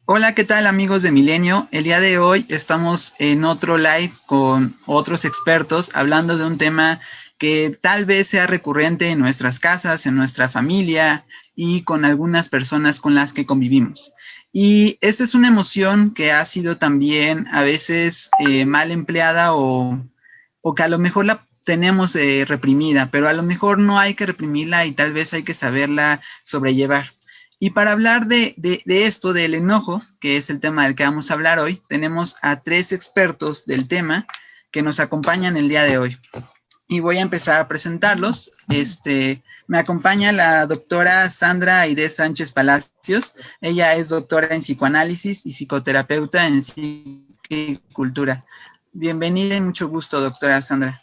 Hola, ¿qué tal amigos de Milenio? El día de hoy estamos en otro live con otros expertos hablando de un tema que tal vez sea recurrente en nuestras casas, en nuestra familia y con algunas personas con las que convivimos. Y esta es una emoción que ha sido también a veces mal empleada o que a lo mejor la tenemos reprimida, pero a lo mejor no hay que reprimirla y tal vez hay que saberla sobrellevar. Y para hablar de esto, del enojo, que es el tema del que vamos a hablar hoy, tenemos a tres expertos del tema que nos acompañan el día de hoy. Y voy a empezar a presentarlos. Me acompaña la doctora Sandra Aide Sánchez Palacios. Ella es doctora en psicoanálisis y psicoterapeuta en psiquicultura. Bienvenida y mucho gusto, doctora Sandra.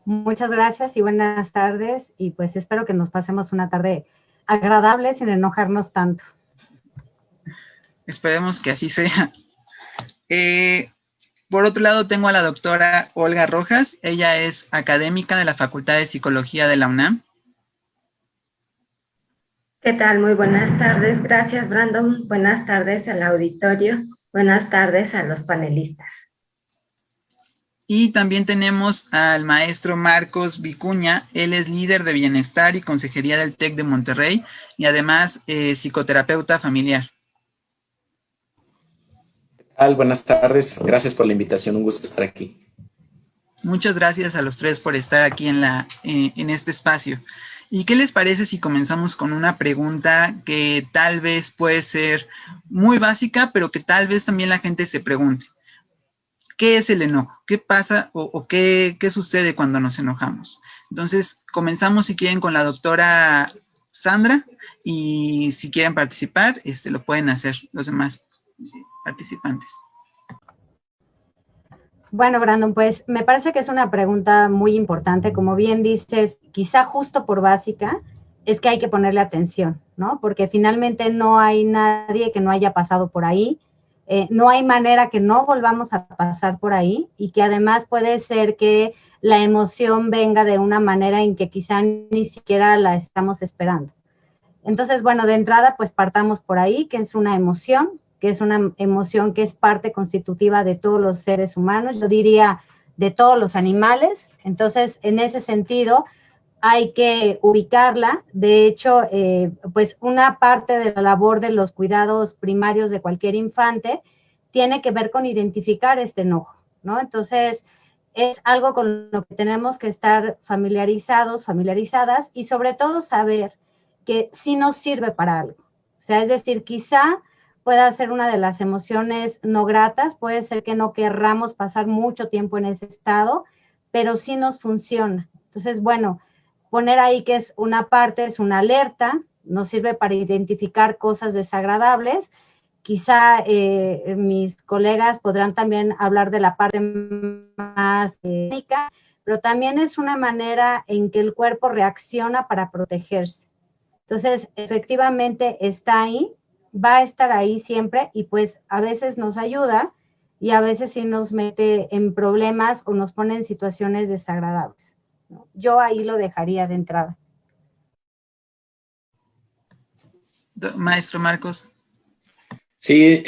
Muchas gracias y buenas tardes, y pues espero que nos pasemos una tarde agradable sin enojarnos tanto. Esperemos que así sea. Por otro lado tengo a la doctora Olga Rojas. Ella es académica de la Facultad de Psicología de la UNAM. ¿Qué tal? Muy buenas tardes. Gracias, Brandon. Buenas tardes al auditorio. Buenas tardes a los panelistas. Y también tenemos al maestro Marcos Vicuña. Él es líder de bienestar y consejería del TEC de Monterrey y además psicoterapeuta familiar. ¿Qué tal? Buenas tardes. Gracias por la invitación. Un gusto estar aquí. Muchas gracias a los tres por estar aquí en este espacio. ¿Y qué les parece si comenzamos con una pregunta que tal vez puede ser muy básica, pero que tal vez también la gente se pregunte? ¿Qué es el enojo? ¿Qué pasa o qué sucede cuando nos enojamos? Entonces, comenzamos si quieren con la doctora Sandra y si quieren participar, lo pueden hacer los demás participantes. Bueno, Brandon, pues me parece que es una pregunta muy importante. Como bien dices, quizá justo por básica, es que hay que ponerle atención, ¿no? Porque finalmente no hay nadie que no haya pasado por ahí. No hay manera que no volvamos a pasar por ahí, y que además puede ser que la emoción venga de una manera en que quizá ni siquiera la estamos esperando. Entonces, bueno, de entrada, pues partamos por ahí, que es una emoción que es parte constitutiva de todos los seres humanos, yo diría de todos los animales. Entonces, en ese sentido, hay que ubicarla. De hecho, pues una parte de la labor de los cuidados primarios de cualquier infante tiene que ver con identificar este enojo, ¿no? Entonces, es algo con lo que tenemos que estar familiarizadas, y sobre todo saber que sí nos sirve para algo. O sea, es decir, quizá pueda ser una de las emociones no gratas, puede ser que no querramos pasar mucho tiempo en ese estado, pero sí nos funciona. Entonces, bueno, poner ahí que es una parte, es una alerta, nos sirve para identificar cosas desagradables. Quizá mis colegas podrán también hablar de la parte más técnica, pero también es una manera en que el cuerpo reacciona para protegerse. Entonces, efectivamente está ahí, va a estar ahí siempre, y pues a veces nos ayuda y a veces sí nos mete en problemas o nos pone en situaciones desagradables, ¿no? Yo ahí lo dejaría de entrada. Maestro Marcos. Sí,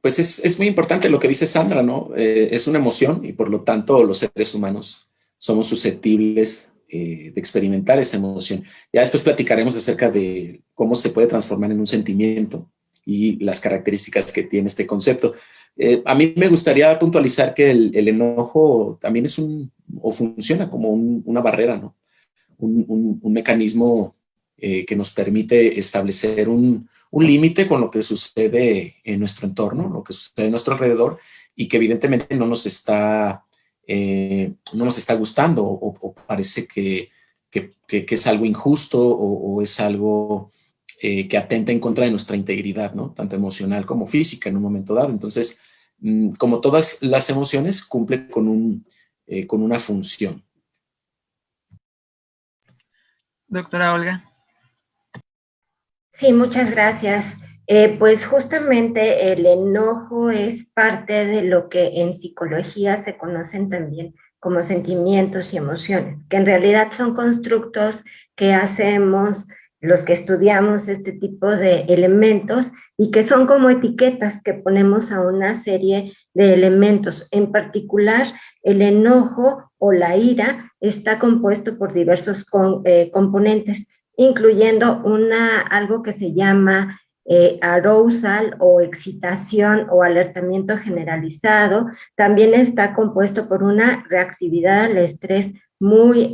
pues es muy importante lo que dice Sandra, ¿no? Es una emoción y por lo tanto los seres humanos somos susceptibles de experimentar esa emoción. Ya después platicaremos acerca de cómo se puede transformar en un sentimiento y las características que tiene este concepto. A mí me gustaría puntualizar que el enojo también es o funciona como una barrera, ¿no? Un mecanismo que nos permite establecer un límite con lo que sucede en nuestro entorno, lo que sucede en nuestro alrededor, y que evidentemente no nos está gustando o parece que es algo injusto o es algo que atenta en contra de nuestra integridad, ¿no? Tanto emocional como física en un momento dado. Entonces, como todas las emociones, cumple con una función. Doctora Olga. Sí, muchas gracias. Pues justamente el enojo es parte de lo que en psicología se conocen también como sentimientos y emociones, que en realidad son constructos que hacemos los que estudiamos este tipo de elementos, y que son como etiquetas que ponemos a una serie de elementos. En particular, el enojo o la ira está compuesto por diversos componentes, incluyendo algo que se llama arousal o excitación o alertamiento generalizado. También está compuesto por una reactividad al estrés muy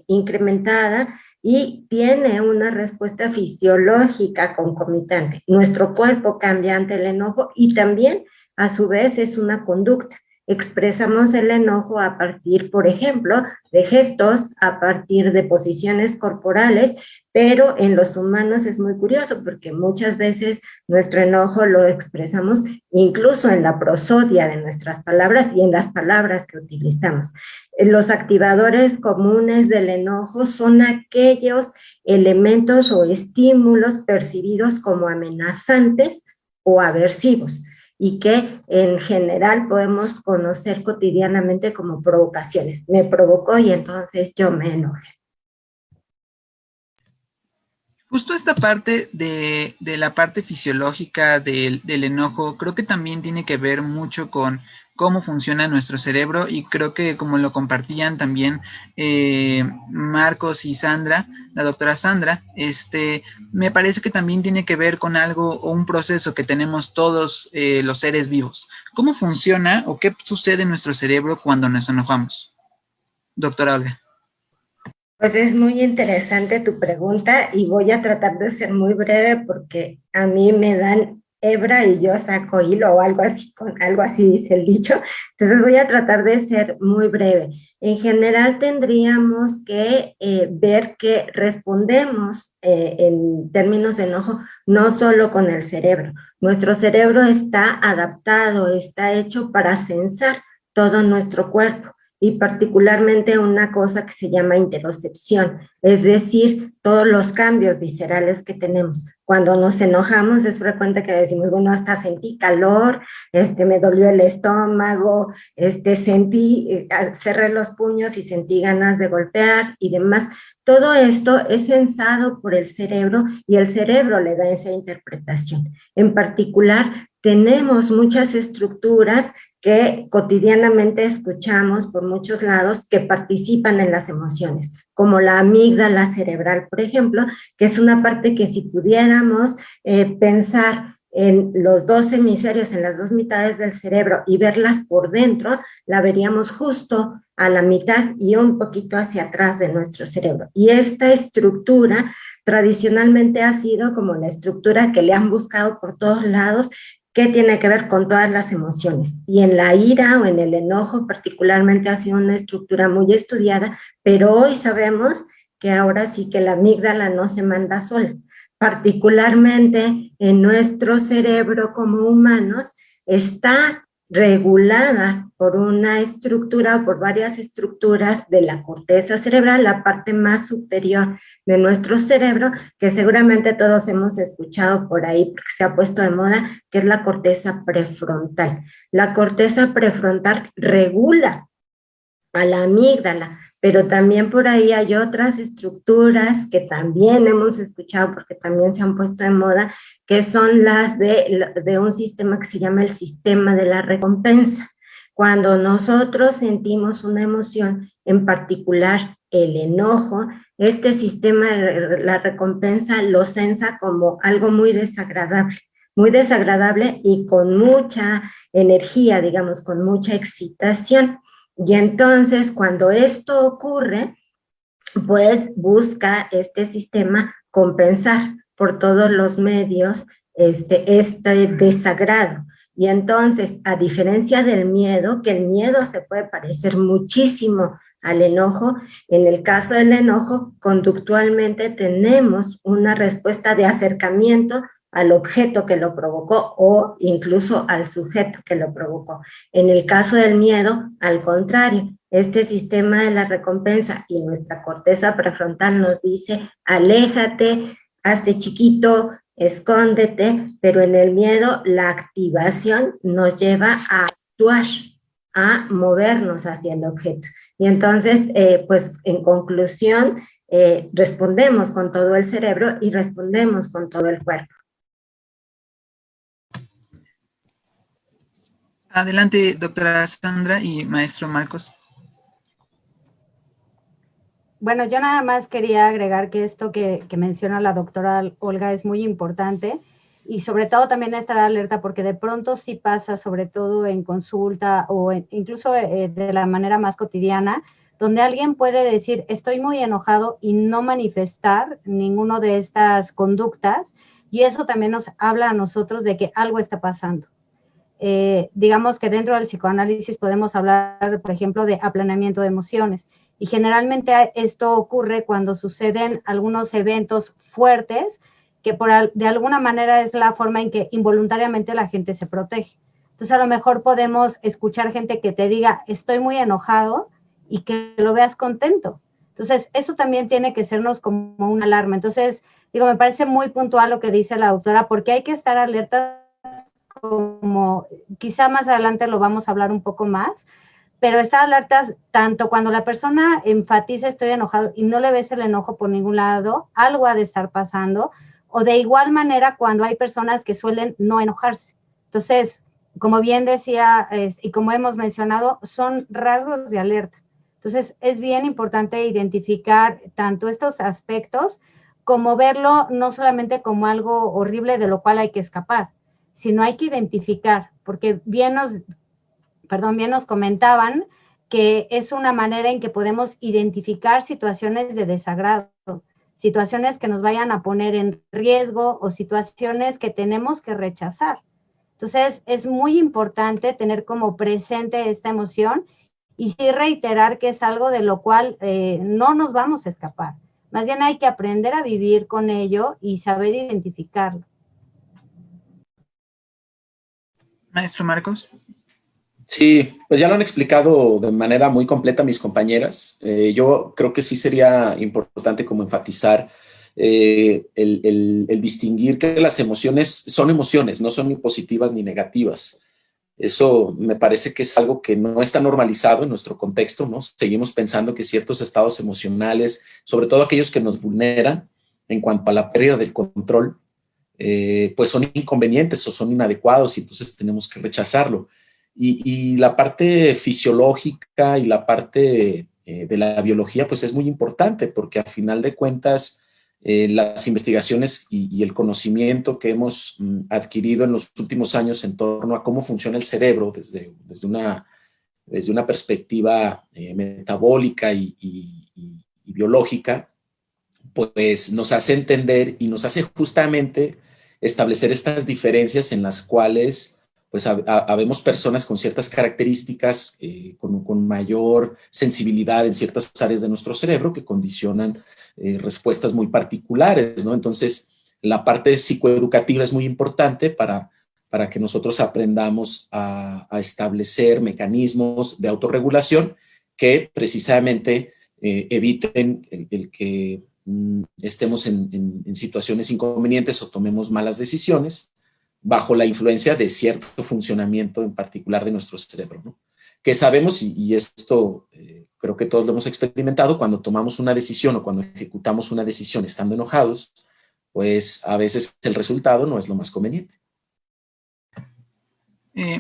incrementada, y tiene una respuesta fisiológica concomitante. Nuestro cuerpo cambia ante el enojo, y también a su vez es una conducta. Expresamos el enojo a partir, por ejemplo, de gestos, a partir de posiciones corporales, pero en los humanos es muy curioso porque muchas veces nuestro enojo lo expresamos incluso en la prosodia de nuestras palabras y en las palabras que utilizamos. Los activadores comunes del enojo son aquellos elementos o estímulos percibidos como amenazantes o aversivos, y que en general podemos conocer cotidianamente como provocaciones. Me provocó y entonces yo me enojé. Justo esta parte de la parte fisiológica del enojo, creo que también tiene que ver mucho con cómo funciona nuestro cerebro, y creo que como lo compartían también Marcos y Sandra, la doctora Sandra, me parece que también tiene que ver con algo o un proceso que tenemos todos los seres vivos. ¿Cómo funciona o qué sucede en nuestro cerebro cuando nos enojamos? Doctora Olga. Pues es muy interesante tu pregunta, y voy a tratar de ser muy breve porque a mí me dan hebra y yo saco hilo, o algo así dice el dicho. Entonces voy a tratar de ser muy breve. En general tendríamos que ver que respondemos en términos de enojo no solo con el cerebro. Nuestro cerebro está adaptado, está hecho para sensar todo nuestro cuerpo, y particularmente una cosa que se llama interocepción, es decir, todos los cambios viscerales que tenemos. Cuando nos enojamos es frecuente que decimos, bueno, hasta sentí calor, me dolió el estómago, cerré los puños y sentí ganas de golpear y demás. Todo esto es sensado por el cerebro, y el cerebro le da esa interpretación. En particular, tenemos muchas estructuras que cotidianamente escuchamos por muchos lados que participan en las emociones, como la amígdala cerebral, por ejemplo, que es una parte que si pudiéramos pensar en los dos hemisferios, en las dos mitades del cerebro, y verlas por dentro, la veríamos justo a la mitad y un poquito hacia atrás de nuestro cerebro. Y esta estructura tradicionalmente ha sido como la estructura que le han buscado por todos lados, que tiene que ver con todas las emociones. Y en la ira o en el enojo particularmente ha sido una estructura muy estudiada, pero hoy sabemos que ahora sí que la amígdala no se manda sola. Particularmente en nuestro cerebro como humanos está regulada por una estructura o por varias estructuras de la corteza cerebral, la parte más superior de nuestro cerebro, que seguramente todos hemos escuchado por ahí porque se ha puesto de moda, que es la corteza prefrontal. La corteza prefrontal regula a la amígdala, pero también por ahí hay otras estructuras que también hemos escuchado porque también se han puesto de moda, que son las de un sistema que se llama el sistema de la recompensa. Cuando nosotros sentimos una emoción, en particular el enojo, este sistema de la recompensa lo sensa como algo muy desagradable y con mucha energía, digamos, con mucha excitación. Y entonces, cuando esto ocurre, pues busca este sistema compensar por todos los medios este desagrado. Y entonces, a diferencia del miedo, que el miedo se puede parecer muchísimo al enojo, en el caso del enojo, conductualmente tenemos una respuesta de acercamiento al objeto que lo provocó o incluso al sujeto que lo provocó. En el caso del miedo, al contrario, este sistema de la recompensa y nuestra corteza prefrontal nos dice, aléjate, hazte chiquito, escóndete, pero en el miedo la activación nos lleva a actuar, a movernos hacia el objeto. Y entonces, pues en conclusión, respondemos con todo el cerebro y respondemos con todo el cuerpo. Adelante, doctora Sandra y maestro Marcos. Bueno, yo nada más quería agregar que esto que menciona la doctora Olga es muy importante y sobre todo también estar alerta porque de pronto sí pasa, sobre todo en consulta o incluso de la manera más cotidiana, donde alguien puede decir estoy muy enojado y no manifestar ninguno de estas conductas y eso también nos habla a nosotros de que algo está pasando. Digamos que dentro del psicoanálisis podemos hablar, por ejemplo, de aplanamiento de emociones. Y generalmente esto ocurre cuando suceden algunos eventos fuertes que de alguna manera es la forma en que involuntariamente la gente se protege. Entonces a lo mejor podemos escuchar gente que te diga estoy muy enojado y que lo veas contento. Entonces eso también tiene que sernos como una alarma. Entonces digo, me parece muy puntual lo que dice la doctora porque hay que estar alertas como quizá más adelante lo vamos a hablar un poco más, pero estar alertas tanto cuando la persona enfatiza estoy enojado y no le ves el enojo por ningún lado, algo ha de estar pasando, o de igual manera cuando hay personas que suelen no enojarse. Entonces, como bien decía y como hemos mencionado, son rasgos de alerta. Entonces, es bien importante identificar tanto estos aspectos como verlo no solamente como algo horrible de lo cual hay que escapar, sino hay que identificar, porque bien nos comentaban que es una manera en que podemos identificar situaciones de desagrado, situaciones que nos vayan a poner en riesgo o situaciones que tenemos que rechazar. Entonces, es muy importante tener como presente esta emoción y sí reiterar que es algo de lo cual no nos vamos a escapar. Más bien hay que aprender a vivir con ello y saber identificarlo. Maestro Marcos. Sí, pues ya lo han explicado de manera muy completa mis compañeras. Yo creo que sí sería importante como enfatizar el distinguir que las emociones, no son ni positivas ni negativas. Eso me parece que es algo que no está normalizado en nuestro contexto, ¿no? Seguimos pensando que ciertos estados emocionales, sobre todo aquellos que nos vulneran en cuanto a la pérdida del control, pues son inconvenientes o son inadecuados y entonces tenemos que rechazarlo. Y la parte fisiológica y la parte de la biología, pues es muy importante porque a final de cuentas las investigaciones y el conocimiento que hemos adquirido en los últimos años en torno a cómo funciona el cerebro desde una perspectiva metabólica y biológica, pues nos hace entender y nos hace justamente establecer estas diferencias en las cuales pues habemos personas con ciertas características, con mayor sensibilidad en ciertas áreas de nuestro cerebro que condicionan respuestas muy particulares, ¿no? Entonces, la parte psicoeducativa es muy importante para que nosotros aprendamos a establecer mecanismos de autorregulación que precisamente eviten el que estemos en situaciones inconvenientes o tomemos malas decisiones bajo la influencia de cierto funcionamiento en particular de nuestro cerebro, ¿no? Que sabemos, y esto creo que todos lo hemos experimentado, cuando tomamos una decisión o cuando ejecutamos una decisión estando enojados, pues a veces el resultado no es lo más conveniente.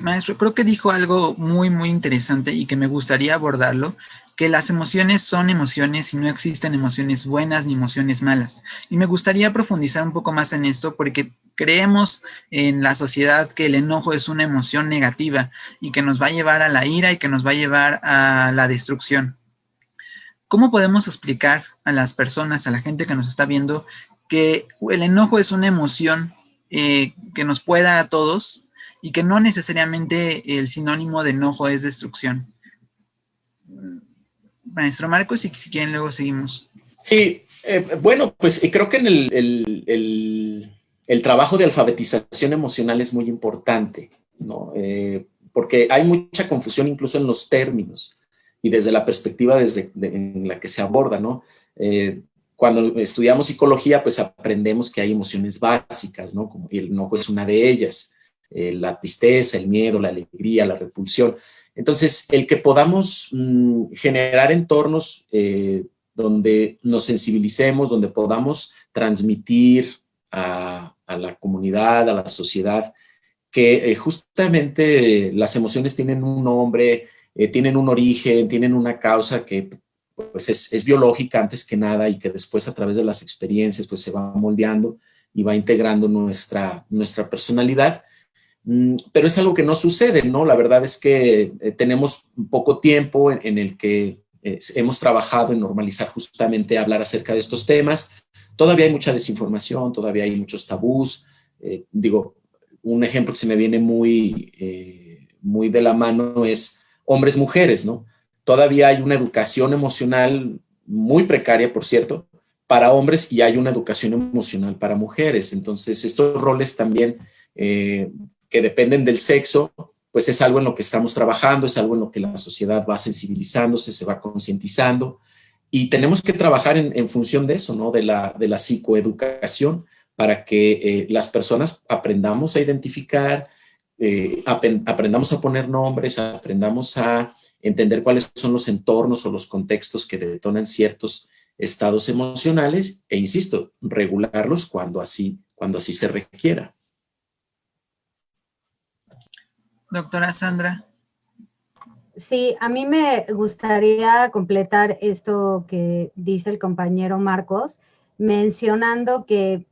Maestro, creo que dijo algo muy, muy interesante y que me gustaría abordarlo, que las emociones son emociones y no existen emociones buenas ni emociones malas. Y me gustaría profundizar un poco más en esto porque creemos en la sociedad que el enojo es una emoción negativa y que nos va a llevar a la ira y que nos va a llevar a la destrucción. ¿Cómo podemos explicar a las personas, a la gente que nos está viendo, que el enojo es una emoción que nos puede dar a todos y que no necesariamente el sinónimo de enojo es destrucción? Maestro Marcos, y si quieren luego seguimos. Sí, bueno, pues creo que en el trabajo de alfabetización emocional es muy importante, ¿no? Porque hay mucha confusión incluso en los términos y desde la perspectiva en la que se aborda, ¿no? Cuando estudiamos psicología, pues aprendemos que hay emociones básicas, ¿no? Como el enojo es una de ellas, la tristeza, el miedo, la alegría, la repulsión. Entonces, el que podamos generar entornos donde nos sensibilicemos, donde podamos transmitir a la comunidad, a la sociedad, que justamente las emociones tienen un nombre, tienen un origen, tienen una causa que pues es biológica antes que nada y que después a través de las experiencias pues se va moldeando y va integrando nuestra personalidad. Pero es algo que no sucede, ¿no? La verdad es que tenemos poco tiempo en el que hemos trabajado en normalizar justamente hablar acerca de estos temas. Todavía hay mucha desinformación, todavía hay muchos tabús. Digo, un ejemplo que se me viene muy de la mano es hombres-mujeres, ¿no? Todavía hay una educación emocional muy precaria, por cierto, para hombres y hay una educación emocional para mujeres. Entonces, estos roles también que dependen del sexo, pues es algo en lo que estamos trabajando, es algo en lo que la sociedad va sensibilizándose, se va concientizando y tenemos que trabajar en función de eso, ¿no? De la psicoeducación para que las personas aprendamos a identificar, aprendamos a poner nombres, aprendamos a entender cuáles son los entornos o los contextos que detonan ciertos estados emocionales e, insisto, regularlos cuando así se requiera. Doctora Sandra. Sí, a mí me gustaría completar esto que dice el compañero Marcos, mencionando que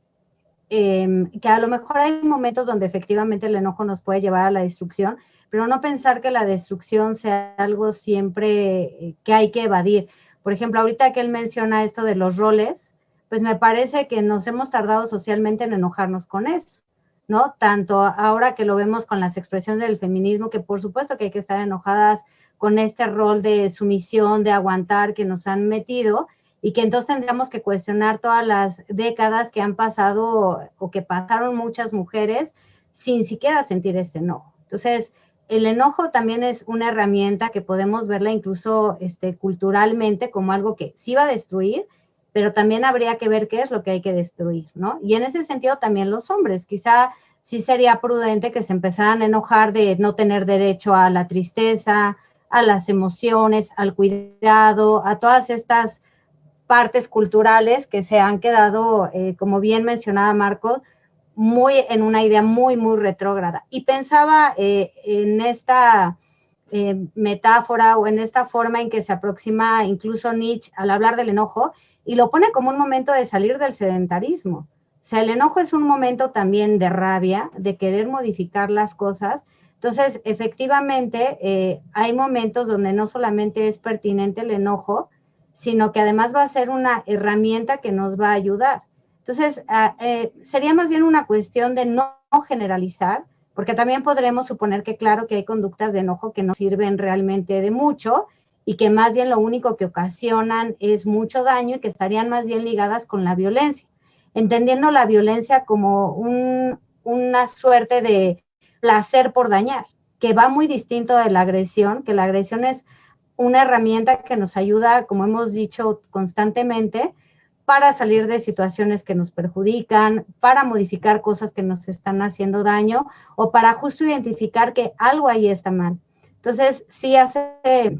a lo mejor hay momentos donde efectivamente el enojo nos puede llevar a la destrucción, pero no pensar que la destrucción sea algo siempre que hay que evadir. Por ejemplo, ahorita que él menciona esto de los roles, pues me parece que nos hemos tardado socialmente en enojarnos con eso, ¿no? Tanto ahora que lo vemos con las expresiones del feminismo, que por supuesto que hay que estar enojadas con este rol de sumisión, de aguantar que nos han metido, y que entonces tendríamos que cuestionar todas las décadas que han pasado o que pasaron muchas mujeres sin siquiera sentir este enojo. Entonces, el enojo también es una herramienta que podemos verla incluso culturalmente como algo que sí va a destruir, pero también habría que ver qué es lo que hay que destruir, ¿no? Y en ese sentido también los hombres, quizá sí sería prudente que se empezaran a enojar de no tener derecho a la tristeza, a las emociones, al cuidado, a todas estas partes culturales que se han quedado, como bien mencionaba Marcos, muy en una idea muy, muy retrógrada. Y pensaba en esta metáfora o en esta forma en que se aproxima incluso Nietzsche al hablar del enojo y lo pone como un momento de salir del sedentarismo. O sea, el enojo es un momento también de rabia, de querer modificar las cosas. Entonces, efectivamente, hay momentos donde no solamente es pertinente el enojo, sino que además va a ser una herramienta que nos va a ayudar. Entonces, sería más bien una cuestión de no generalizar, porque también podremos suponer que claro que hay conductas de enojo que no sirven realmente de mucho y que más bien lo único que ocasionan es mucho daño y que estarían más bien ligadas con la violencia, entendiendo la violencia como una suerte de placer por dañar, que va muy distinto de la agresión, que la agresión es una herramienta que nos ayuda, como hemos dicho constantemente, para salir de situaciones que nos perjudican, para modificar cosas que nos están haciendo daño o para justo identificar que algo ahí está mal. Entonces, sí hace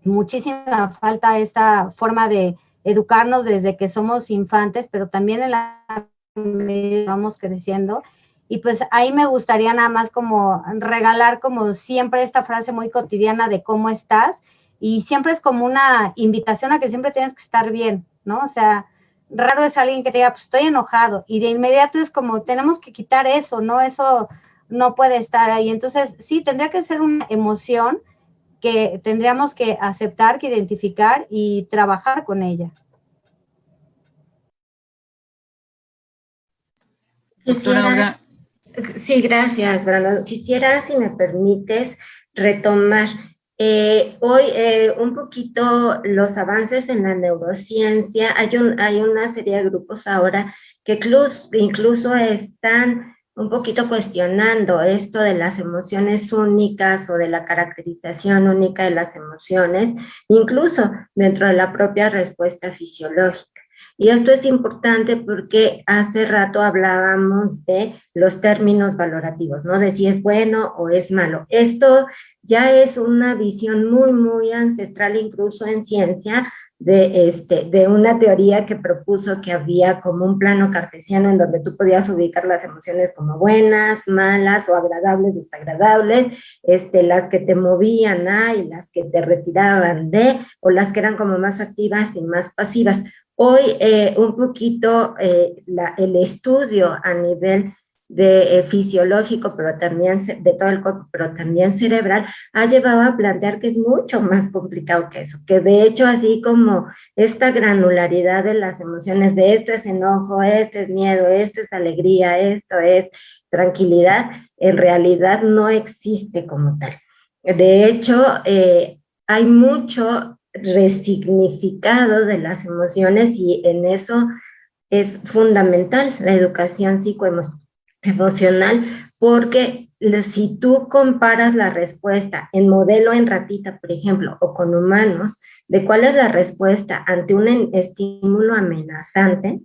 muchísima falta esta forma de educarnos desde que somos infantes, pero también en la medida vamos creciendo. Y pues ahí me gustaría nada más como regalar como siempre esta frase muy cotidiana de cómo estás, y siempre es como una invitación a que siempre tienes que estar bien, ¿no? O sea, raro es alguien que te diga, pues estoy enojado, y de inmediato es como, tenemos que quitar eso, ¿no? Eso no puede estar ahí. Entonces, sí, tendría que ser una emoción que tendríamos que aceptar, que identificar y trabajar con ella. Doctora Olga. Sí, gracias, Brandon. Quisiera, si me permites, retomar hoy un poquito los avances en la neurociencia. Hay una serie de grupos ahora que incluso están un poquito cuestionando esto de las emociones únicas o de la caracterización única de las emociones, incluso dentro de la propia respuesta fisiológica. Y esto es importante porque hace rato hablábamos de los términos valorativos, ¿no? De si es bueno o es malo. Esto ya es una visión muy, muy ancestral, incluso en ciencia, de una teoría que propuso que había como un plano cartesiano en donde tú podías ubicar las emociones como buenas, malas o agradables, desagradables, las que te movían a y las que te retiraban de, o las que eran como más activas y más pasivas. Hoy un poquito el estudio a nivel de fisiológico, pero también de todo el cuerpo, pero también cerebral, ha llevado a plantear que es mucho más complicado que eso, que de hecho así como esta granularidad de las emociones, de esto es enojo, esto es miedo, esto es alegría, esto es tranquilidad, en realidad no existe como tal. De hecho, hay mucho resignificado de las emociones y en eso es fundamental la educación psicoemocional, porque si tú comparas la respuesta en modelo en ratita, por ejemplo, o con humanos, de cuál es la respuesta ante un estímulo amenazante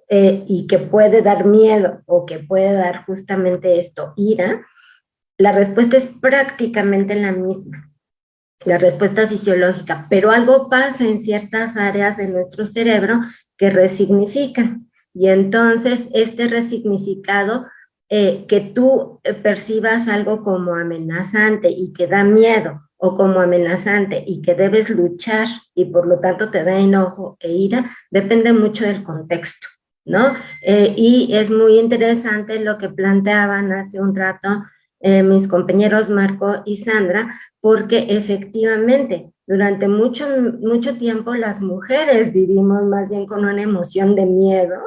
y que puede dar miedo o que puede dar justamente esto, ira, la respuesta es prácticamente la misma, la respuesta fisiológica, pero algo pasa en ciertas áreas de nuestro cerebro que resignifican. Y entonces este resignificado, que tú percibas algo como amenazante y que da miedo, o como amenazante y que debes luchar y por lo tanto te da enojo e ira, depende mucho del contexto, ¿no? Y es muy interesante lo que planteaban hace un rato mis compañeros Marco y Sandra, porque efectivamente durante mucho tiempo las mujeres vivimos más bien con una emoción de miedo,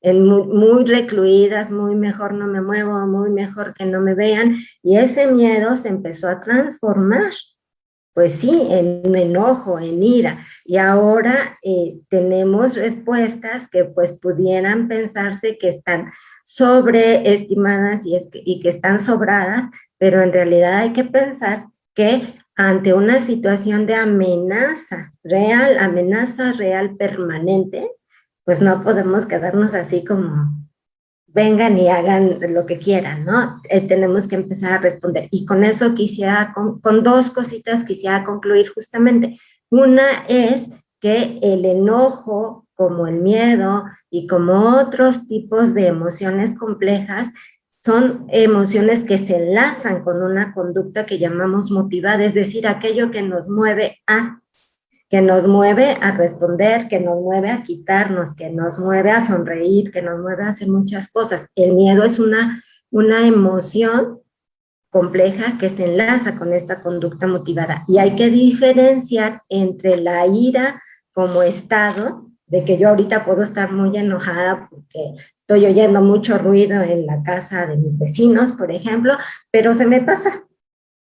muy recluidas, muy mejor no me muevo, muy mejor que no me vean, y ese miedo se empezó a transformar, pues sí, en enojo, en ira, y ahora tenemos respuestas que pues pudieran pensarse que están sobreestimadas y que están sobradas, pero en realidad hay que pensar que ante una situación de amenaza real permanente, pues no podemos quedarnos así como vengan y hagan lo que quieran, ¿no? Tenemos que empezar a responder. Y con eso quisiera, con dos cositas quisiera concluir justamente. Una es que el enojo, como el miedo y como otros tipos de emociones complejas, son emociones que se enlazan con una conducta que llamamos motivada, es decir, aquello que nos mueve a responder, que nos mueve a quitarnos, que nos mueve a sonreír, que nos mueve a hacer muchas cosas. El miedo es una emoción compleja que se enlaza con esta conducta motivada. Y hay que diferenciar entre la ira como estado, de que yo ahorita puedo estar muy enojada porque estoy oyendo mucho ruido en la casa de mis vecinos, por ejemplo, pero se me pasa.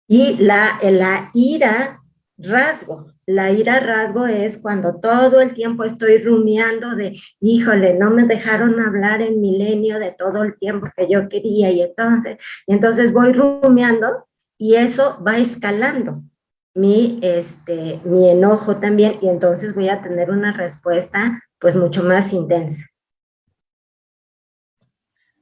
Y la ira rasgo. La ira rasgo es cuando todo el tiempo estoy rumiando de, híjole, no me dejaron hablar en Milenio de todo el tiempo que yo quería y entonces voy rumiando y eso va escalando mi enojo también y entonces voy a tener una respuesta pues mucho más intensa.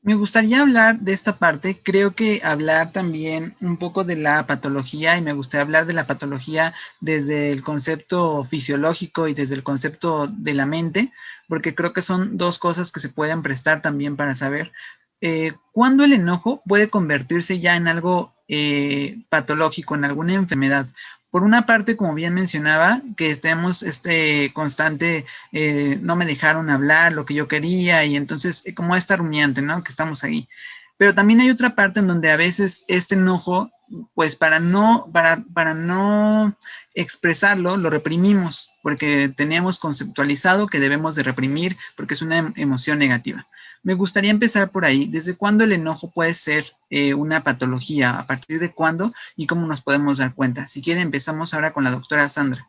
Me gustaría hablar de esta parte, creo que hablar también un poco de la patología y me gustaría hablar de la patología desde el concepto fisiológico y desde el concepto de la mente, porque creo que son dos cosas que se pueden prestar también para saber cuándo el enojo puede convertirse ya en algo patológico, en alguna enfermedad. Por una parte, como bien mencionaba, que tenemos este constante, no me dejaron hablar lo que yo quería y entonces como esta rumiante, ¿no? Que estamos ahí. Pero también hay otra parte en donde a veces este enojo, pues para no expresarlo, lo reprimimos, porque tenemos conceptualizado que debemos de reprimir porque es una emoción negativa. Me gustaría empezar por ahí. ¿Desde cuándo el enojo puede ser una patología? ¿A partir de cuándo? ¿Y cómo nos podemos dar cuenta? Si quieren, empezamos ahora con la doctora Sandra.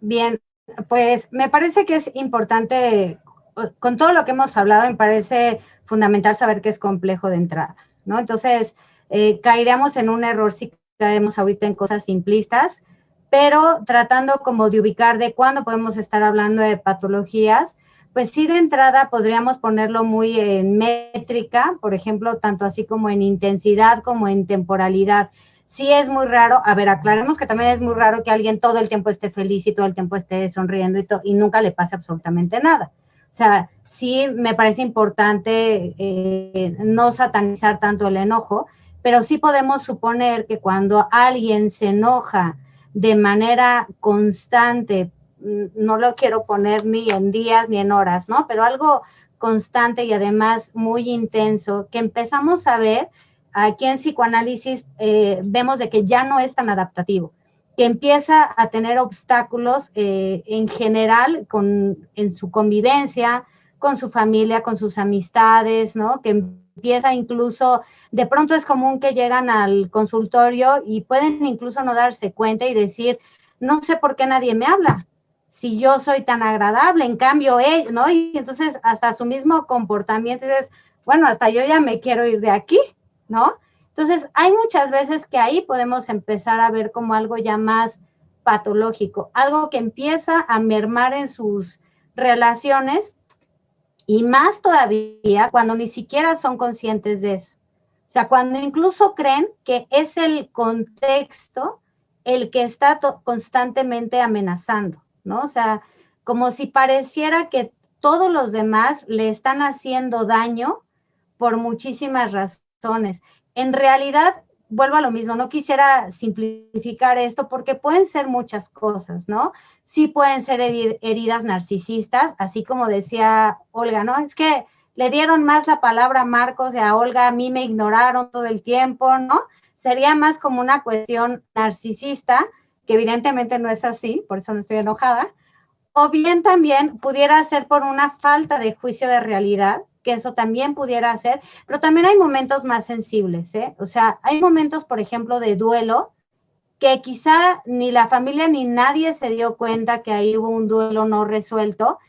Bien, pues me parece que es importante, con todo lo que hemos hablado, me parece fundamental saber que es complejo de entrada, ¿no? Entonces, caeríamos en un error si caemos ahorita en cosas simplistas, pero tratando como de ubicar de cuándo podemos estar hablando de patologías, pues sí de entrada podríamos ponerlo muy en métrica, por ejemplo, tanto así como en intensidad como en temporalidad. sí es muy raro, a ver, aclaremos que también es muy raro que alguien todo el tiempo esté feliz y todo el tiempo esté sonriendo y nunca le pase absolutamente nada. O sea, sí me parece importante no satanizar tanto el enojo, pero sí podemos suponer que cuando alguien se enoja de manera constante, no lo quiero poner ni en días ni en horas, ¿no? Pero algo constante y además muy intenso, que empezamos a ver. Aquí en psicoanálisis vemos de que ya no es tan adaptativo, que empieza a tener obstáculos en general en su convivencia, con su familia, con sus amistades, ¿no? Que empieza incluso, de pronto es común que llegan al consultorio y pueden incluso no darse cuenta y decir, no sé por qué nadie me habla, si yo soy tan agradable, en cambio, ¿no? Y entonces hasta su mismo comportamiento es, bueno, hasta yo ya me quiero ir de aquí, ¿no? Entonces, hay muchas veces que ahí podemos empezar a ver como algo ya más patológico, algo que empieza a mermar en sus relaciones y más todavía cuando ni siquiera son conscientes de eso. O sea, cuando incluso creen que es el contexto el que está constantemente amenazando, ¿no? O sea, como si pareciera que todos los demás le están haciendo daño por muchísimas razones. En realidad, vuelvo a lo mismo, no quisiera simplificar esto porque pueden ser muchas cosas, ¿no? Sí pueden ser heridas narcisistas, así como decía Olga, ¿no? Es que le dieron más la palabra a Marcos y a Olga, a mí me ignoraron todo el tiempo, ¿no? Sería más como una cuestión narcisista, que evidentemente no es así, por eso no estoy enojada, o bien también pudiera ser por una falta de juicio de realidad, que eso también pudiera ser, pero también hay momentos más sensibles, ¿eh? O sea, hay momentos, por ejemplo, de duelo, que quizá ni la familia ni nadie se dio cuenta que ahí hubo un duelo no resuelto.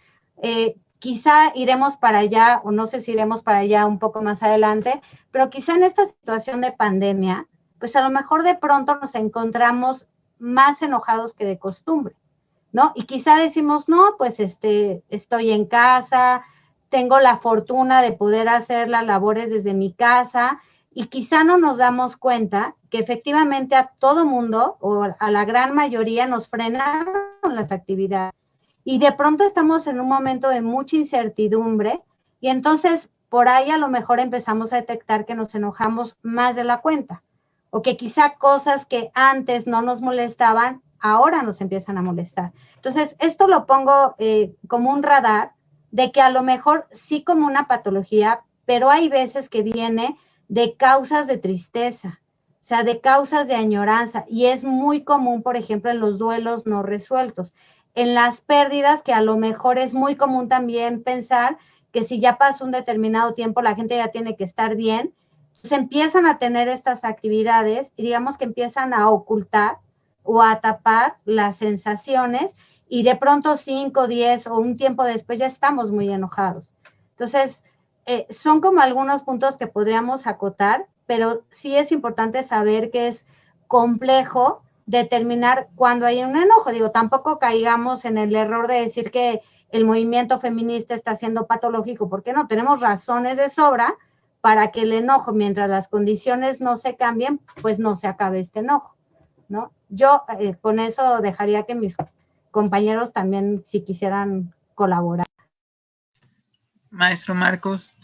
Quizá iremos para allá, o no sé si iremos para allá un poco más adelante, pero quizá en esta situación de pandemia, pues a lo mejor de pronto nos encontramos más enojados que de costumbre, ¿no? Y quizá decimos, no, pues estoy en casa, tengo la fortuna de poder hacer las labores desde mi casa y quizá no nos damos cuenta que efectivamente a todo mundo o a la gran mayoría nos frenaron las actividades. Y de pronto estamos en un momento de mucha incertidumbre y entonces por ahí a lo mejor empezamos a detectar que nos enojamos más de la cuenta o que quizá cosas que antes no nos molestaban, ahora nos empiezan a molestar. Entonces, esto lo pongo como un radar de que a lo mejor sí como una patología, pero hay veces que viene de causas de tristeza, o sea, de causas de añoranza, y es muy común, por ejemplo, en los duelos no resueltos, en las pérdidas, que a lo mejor es muy común también pensar que si ya pasó un determinado tiempo, la gente ya tiene que estar bien, pues empiezan a tener estas actividades y digamos que empiezan a ocultar o a tapar las sensaciones y de pronto 5, 10 o un tiempo después ya estamos muy enojados. Entonces, son como algunos puntos que podríamos acotar, pero sí es importante saber que es complejo determinar cuándo hay un enojo. Digo, tampoco caigamos en el error de decir que el movimiento feminista está siendo patológico, porque no, tenemos razones de sobra para que el enojo, mientras las condiciones no se cambien, pues no se acabe este enojo, ¿no? Yo con eso dejaría que mis compañeros también, si quisieran colaborar. Maestro Marcos.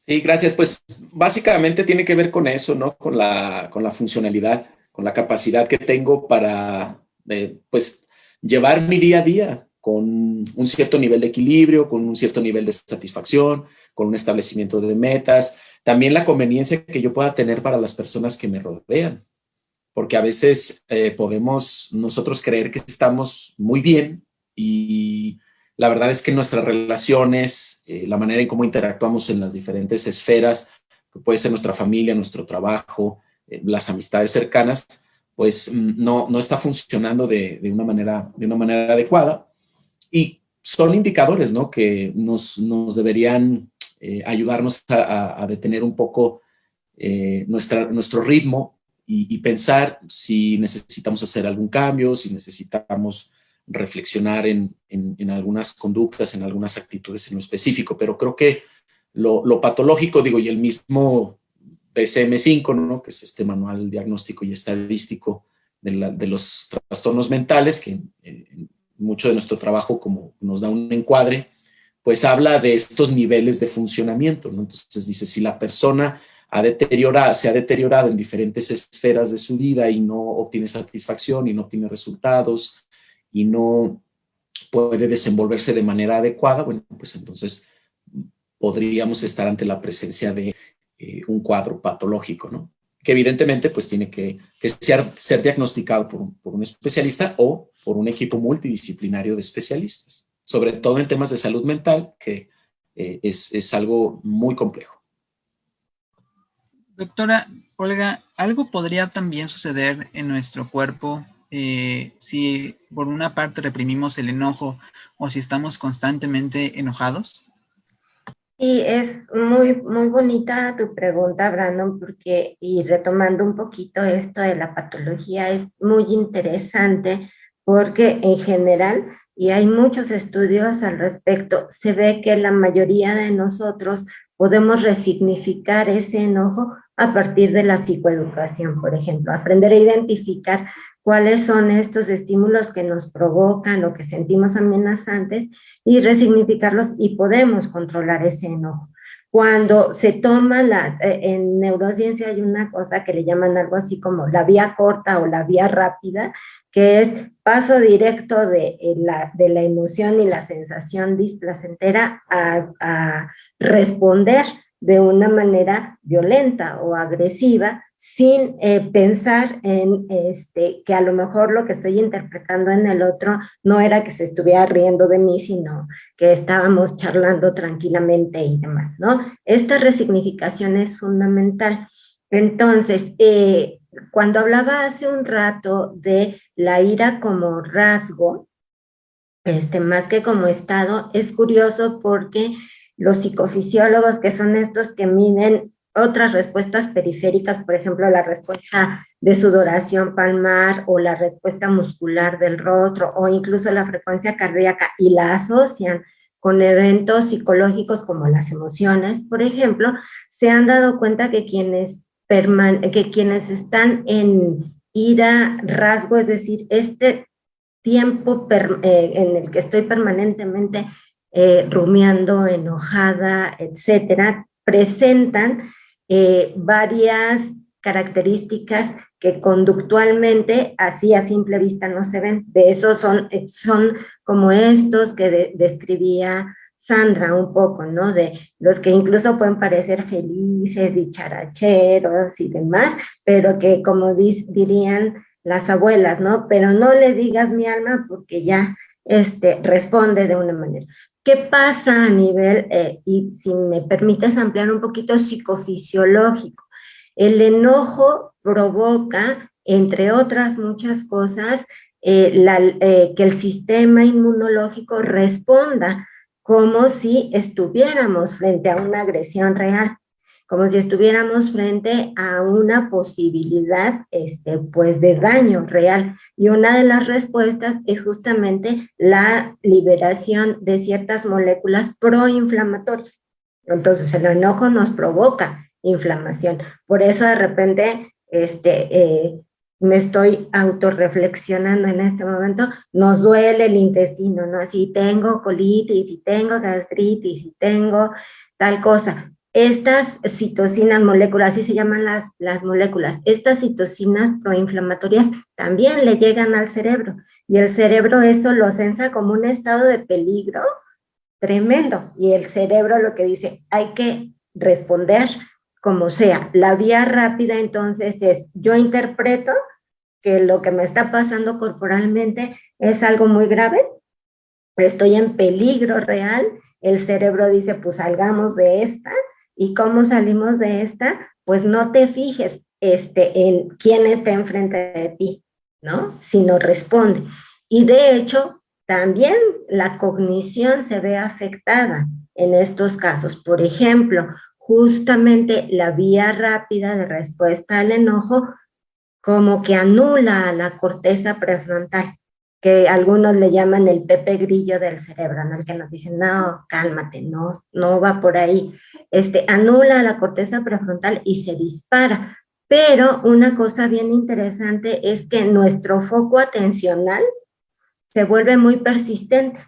Sí, gracias. Pues básicamente tiene que ver con eso, ¿no? Con la funcionalidad, con la capacidad que tengo para, pues, llevar mi día a día con un cierto nivel de equilibrio, con un cierto nivel de satisfacción, con un establecimiento de metas, también la conveniencia que yo pueda tener para las personas que me rodean, porque a veces podemos nosotros creer que estamos muy bien y la verdad es que nuestras relaciones, la manera en cómo interactuamos en las diferentes esferas, que puede ser nuestra familia, nuestro trabajo, las amistades cercanas, pues no está funcionando de una manera adecuada. Y son indicadores, ¿no? Que nos deberían ayudarnos a detener un poco nuestro ritmo y pensar si necesitamos hacer algún cambio, si necesitamos reflexionar en algunas conductas, en algunas actitudes en lo específico. Pero creo que lo patológico, digo, y el mismo DSM-5, ¿no? Que es este manual diagnóstico y estadístico de los trastornos mentales, que mucho de nuestro trabajo como nos da un encuadre, pues habla de estos niveles de funcionamiento, ¿no? Entonces dice, si la persona se ha deteriorado en diferentes esferas de su vida y no obtiene satisfacción y no obtiene resultados y no puede desenvolverse de manera adecuada, bueno, pues entonces podríamos estar ante la presencia de un cuadro patológico, ¿no? Que evidentemente pues tiene que ser diagnosticado por un especialista o por un equipo multidisciplinario de especialistas, sobre todo en temas de salud mental, que es algo muy complejo. Doctora Olga, ¿algo podría también suceder en nuestro cuerpo si por una parte reprimimos el enojo o si estamos constantemente enojados? Sí, es muy, muy bonita tu pregunta, Brandon, porque, y retomando un poquito esto de la patología, es muy interesante porque en general, y hay muchos estudios al respecto, se ve que la mayoría de nosotros podemos resignificar ese enojo a partir de la psicoeducación, por ejemplo, aprender a identificar cuáles son estos estímulos que nos provocan o que sentimos amenazantes y resignificarlos y podemos controlar ese enojo. Cuando se toma en neurociencia hay una cosa que le llaman algo así como la vía corta o la vía rápida, que es paso directo de la emoción y la sensación displacentera a responder de una manera violenta o agresiva sin pensar en que a lo mejor lo que estoy interpretando en el otro no era que se estuviera riendo de mí, sino que estábamos charlando tranquilamente y demás, ¿no? Esta resignificación es fundamental. Entonces, cuando hablaba hace un rato de la ira como rasgo, más que como estado, es curioso porque los psicofisiólogos, que son estos que miden otras respuestas periféricas, por ejemplo, la respuesta de sudoración palmar o la respuesta muscular del rostro o incluso la frecuencia cardíaca y la asocian con eventos psicológicos como las emociones, por ejemplo, se han dado cuenta que quienes están en ira, rasgo, es decir, tiempo en el que estoy permanentemente rumiando, enojada, etcétera, presentan varias características que conductualmente, así a simple vista, no se ven. De esos son como estos que describía Sandra un poco, ¿no? De los que incluso pueden parecer felices, dicharacheros y demás, pero que como dirían las abuelas, ¿no? Pero no le digas mi alma porque ya responde de una manera. ¿Qué pasa a nivel, y si me permites ampliar un poquito, psicofisiológico? El enojo provoca, entre otras muchas cosas, que el sistema inmunológico responda como si estuviéramos frente a una agresión real, como si estuviéramos frente a una posibilidad pues de daño real. Y una de las respuestas es justamente la liberación de ciertas moléculas proinflamatorias. Entonces el enojo nos provoca inflamación. Por eso de repente me estoy autorreflexionando en este momento, nos duele el intestino, ¿no? Si tengo colitis, si tengo gastritis, si tengo tal cosa. Estas citocinas, moléculas, así se llaman las moléculas, estas citocinas proinflamatorias también le llegan al cerebro y el cerebro eso lo sensa como un estado de peligro tremendo y el cerebro lo que dice, hay que responder como sea. La vía rápida entonces es, yo interpreto que lo que me está pasando corporalmente es algo muy grave, estoy en peligro real, el cerebro dice, pues salgamos de esta. ¿Y cómo salimos de esta? Pues no te fijes en quién está enfrente de ti, ¿no? Sino responde. Y de hecho, también la cognición se ve afectada en estos casos. Por ejemplo, justamente la vía rápida de respuesta al enojo como que anula a la corteza prefrontal. que algunos le llaman el Pepe Grillo del cerebro, ¿no? El que nos dice, no, cálmate, no, no va por ahí. Anula la corteza prefrontal y se dispara. Pero una cosa bien interesante es que nuestro foco atencional se vuelve muy persistente.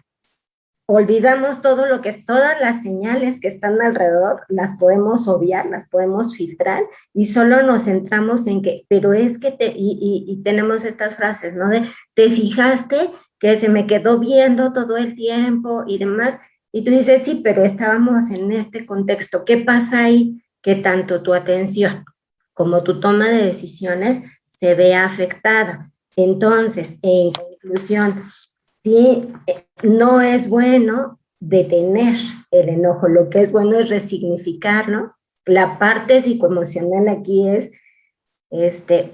Olvidamos todo lo que todas las señales que están alrededor, las podemos obviar, las podemos filtrar y solo nos centramos en que, pero es que y tenemos estas frases, ¿no? De, te fijaste que se me quedó viendo todo el tiempo y demás, y tú dices, sí, pero estábamos en este contexto, ¿qué pasa ahí? Que tanto tu atención como tu toma de decisiones se ve afectada. Entonces, en conclusión, sí, no es bueno detener el enojo, lo que es bueno es resignificarlo. La parte psicoemocional aquí es,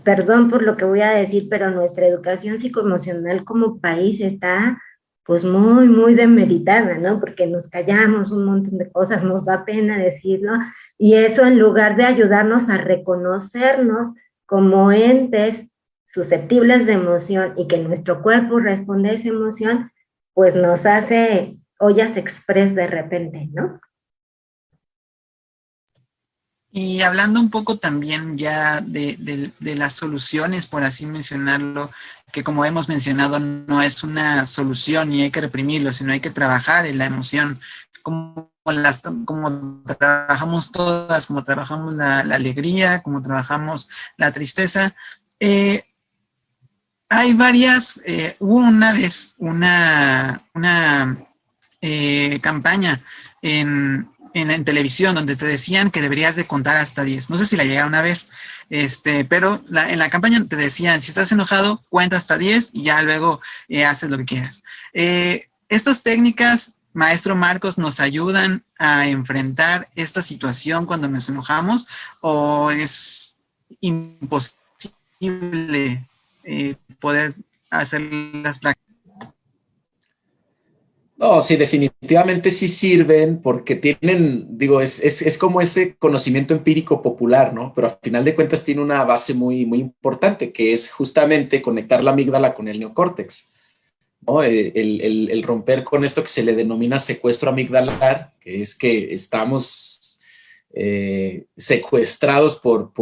perdón por lo que voy a decir, pero nuestra educación psicoemocional como país está pues muy, muy demeritada, ¿no? Porque nos callamos un montón de cosas, nos da pena decirlo, y eso en lugar de ayudarnos a reconocernos como entes susceptibles de emoción y que nuestro cuerpo responde a esa emoción, pues nos hace ollas express de repente, ¿no? Y hablando un poco también ya de las soluciones, por así mencionarlo, que como hemos mencionado no es una solución y hay que reprimirlo, sino hay que trabajar en la emoción, como trabajamos todas, como trabajamos la alegría, como trabajamos la tristeza. Hay varias, hubo una vez una campaña en televisión donde te decían que deberías de contar hasta 10. No sé si la llegaron a ver, pero en la campaña te decían, si estás enojado, cuenta hasta 10 y ya luego haces lo que quieras. Estas técnicas, maestro Marcos, ¿nos ayudan a enfrentar esta situación cuando nos enojamos o es imposible poder hacer las prácticas? No, sí, definitivamente sí sirven porque tienen, digo, es como ese conocimiento empírico popular, ¿no? Pero al final de cuentas tiene una base muy, muy importante, que es justamente conectar la amígdala con el neocórtex, ¿no? El romper con esto que se le denomina secuestro amigdalar, que es que estamos secuestrados por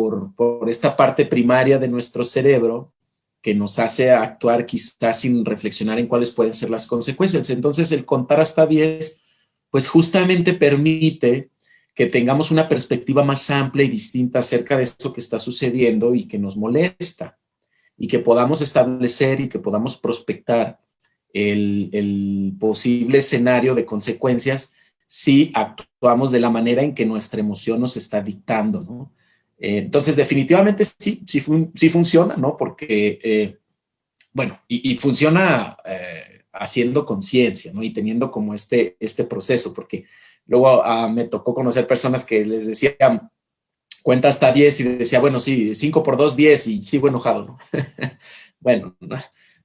esta parte primaria de nuestro cerebro, que nos hace actuar quizás sin reflexionar en cuáles pueden ser las consecuencias. Entonces, el contar hasta 10, pues justamente permite que tengamos una perspectiva más amplia y distinta acerca de eso que está sucediendo y que nos molesta, y que podamos establecer y que podamos prospectar el posible escenario de consecuencias si actuamos de la manera en que nuestra emoción nos está dictando, ¿no? Entonces, definitivamente sí funciona, ¿no? Porque, bueno, y funciona haciendo conciencia, ¿no? Y teniendo como este proceso, porque luego me tocó conocer personas que les decían, cuenta hasta 10 y decía, bueno, sí, 5 por 2, 10 y sigo enojado, ¿no? Bueno,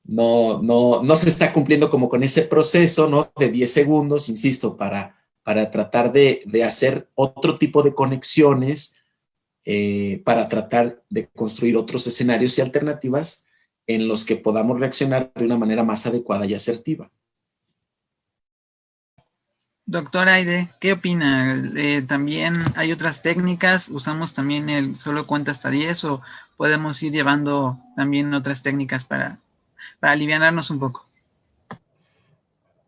no se está cumpliendo como con ese proceso, ¿no? De 10 segundos, insisto, para tratar de hacer otro tipo de conexiones, para tratar de construir otros escenarios y alternativas en los que podamos reaccionar de una manera más adecuada y asertiva. Doctora Aide, ¿qué opina? ¿También hay otras técnicas? ¿Usamos también el solo cuenta hasta 10 o podemos ir llevando también otras técnicas para alivianarnos un poco?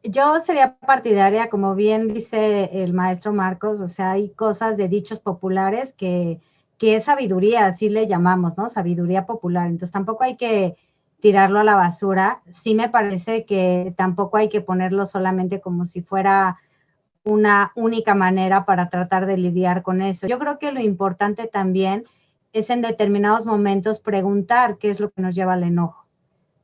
Yo sería partidaria, como bien dice el maestro Marcos, o sea, hay cosas de dichos populares que es sabiduría, así le llamamos, ¿no? Sabiduría popular. Entonces tampoco hay que tirarlo a la basura. Sí me parece que tampoco hay que ponerlo solamente como si fuera una única manera para tratar de lidiar con eso. Yo creo que lo importante también es en determinados momentos preguntar qué es lo que nos lleva al enojo.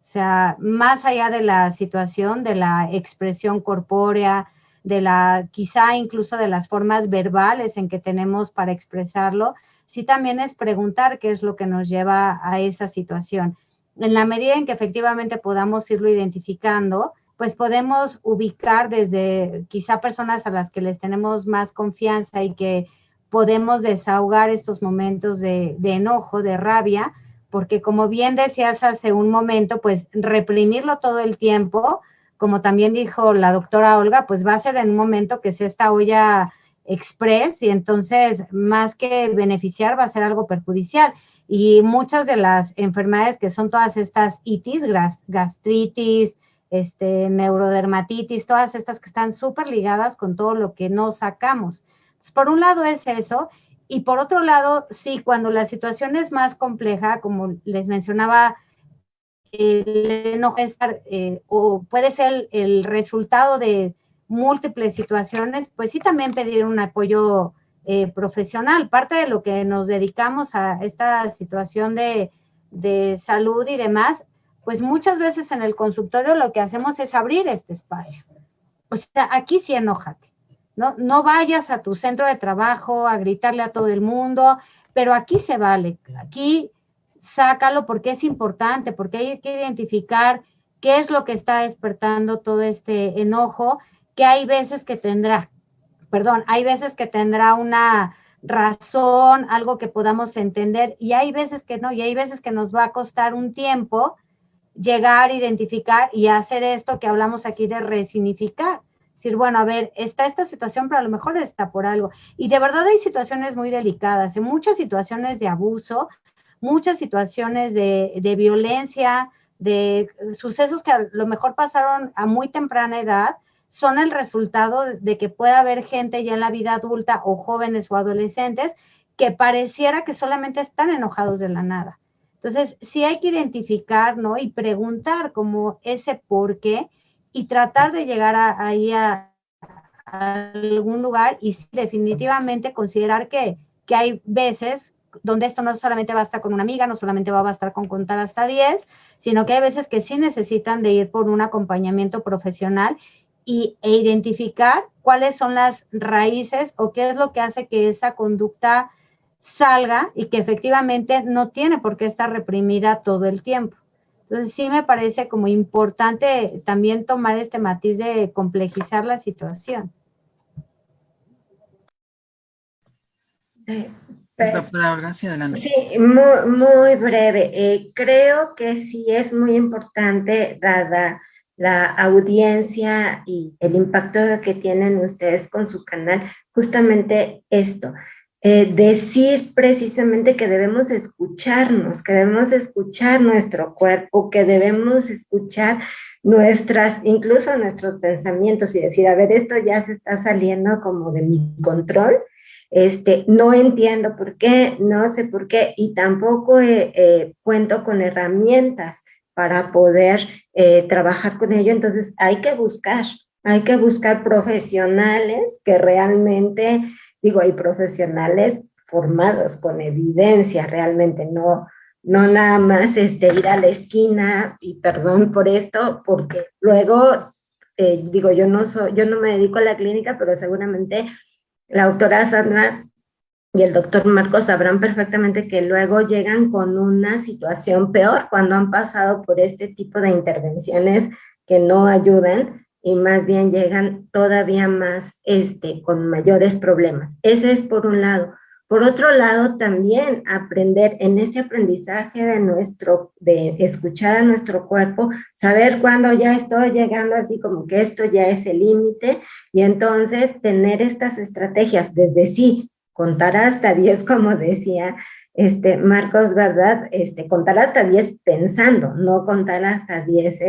O sea, más allá de la situación, de la expresión corpórea, de quizá incluso de las formas verbales en que tenemos para expresarlo, sí también es preguntar qué es lo que nos lleva a esa situación. En la medida en que efectivamente podamos irlo identificando, pues podemos ubicar desde quizá personas a las que les tenemos más confianza y que podemos desahogar estos momentos de enojo, de rabia, porque como bien decías hace un momento, pues reprimirlo todo el tiempo, como también dijo la doctora Olga, pues va a ser en un momento que sea esta olla express y entonces más que beneficiar va a ser algo perjudicial. Y muchas de las enfermedades que son todas estas itis, gastritis, neurodermatitis, todas estas que están súper ligadas con todo lo que no sacamos. Entonces, por un lado es eso, y por otro lado, sí, cuando la situación es más compleja, como les mencionaba, el enojo o puede ser el resultado de múltiples situaciones, pues sí también pedir un apoyo profesional. Parte de lo que nos dedicamos a esta situación de salud y demás, pues muchas veces en el consultorio lo que hacemos es abrir este espacio. O sea, aquí sí enójate, ¿no? No vayas a tu centro de trabajo a gritarle a todo el mundo, pero aquí se vale, aquí sácalo porque es importante, porque hay que identificar qué es lo que está despertando todo este enojo, que hay veces que tendrá una razón, algo que podamos entender, y hay veces que no, y hay veces que nos va a costar un tiempo llegar, identificar y hacer esto que hablamos aquí de resignificar. Decir, bueno, a ver, está esta situación, pero a lo mejor está por algo. Y de verdad hay situaciones muy delicadas, en muchas situaciones de abuso, muchas situaciones de violencia, de sucesos que a lo mejor pasaron a muy temprana edad, son el resultado de que pueda haber gente ya en la vida adulta o jóvenes o adolescentes que pareciera que solamente están enojados de la nada. Entonces, sí hay que identificar, ¿no? Y preguntar como ese por qué y tratar de llegar ahí a algún lugar y sí, definitivamente considerar que hay veces donde esto no solamente basta con una amiga, no solamente va a bastar con contar hasta 10, sino que hay veces que sí necesitan de ir por un acompañamiento profesional e identificar cuáles son las raíces o qué es lo que hace que esa conducta salga y que efectivamente no tiene por qué estar reprimida todo el tiempo. Entonces sí me parece como importante también tomar este matiz de complejizar la situación. Doctora Olga, sí, adelante. Sí, muy, muy breve. Creo que sí es muy importante, dada la audiencia y el impacto que tienen ustedes con su canal, justamente esto. Decir precisamente que debemos escucharnos, que debemos escuchar nuestro cuerpo, que debemos escuchar incluso nuestros pensamientos y decir, a ver, esto ya se está saliendo como de mi control. No entiendo por qué, no sé por qué, y tampoco cuento con herramientas para poder trabajar con ello. Entonces hay que buscar profesionales que realmente, hay profesionales formados con evidencia realmente, no nada más ir a la esquina, y perdón por esto, porque luego, yo no me dedico a la clínica, pero seguramente la doctora Sandra y el doctor Marcos sabrán perfectamente que luego llegan con una situación peor cuando han pasado por este tipo de intervenciones que no ayudan y más bien llegan todavía más con mayores problemas. Ese es por un lado. Por otro lado, también aprender en este aprendizaje de escuchar a nuestro cuerpo, saber cuándo ya estoy llegando así como que esto ya es el límite, y entonces tener estas estrategias desde sí, contar hasta 10, como decía Marcos, ¿verdad? Contar hasta 10 pensando, no contar hasta 10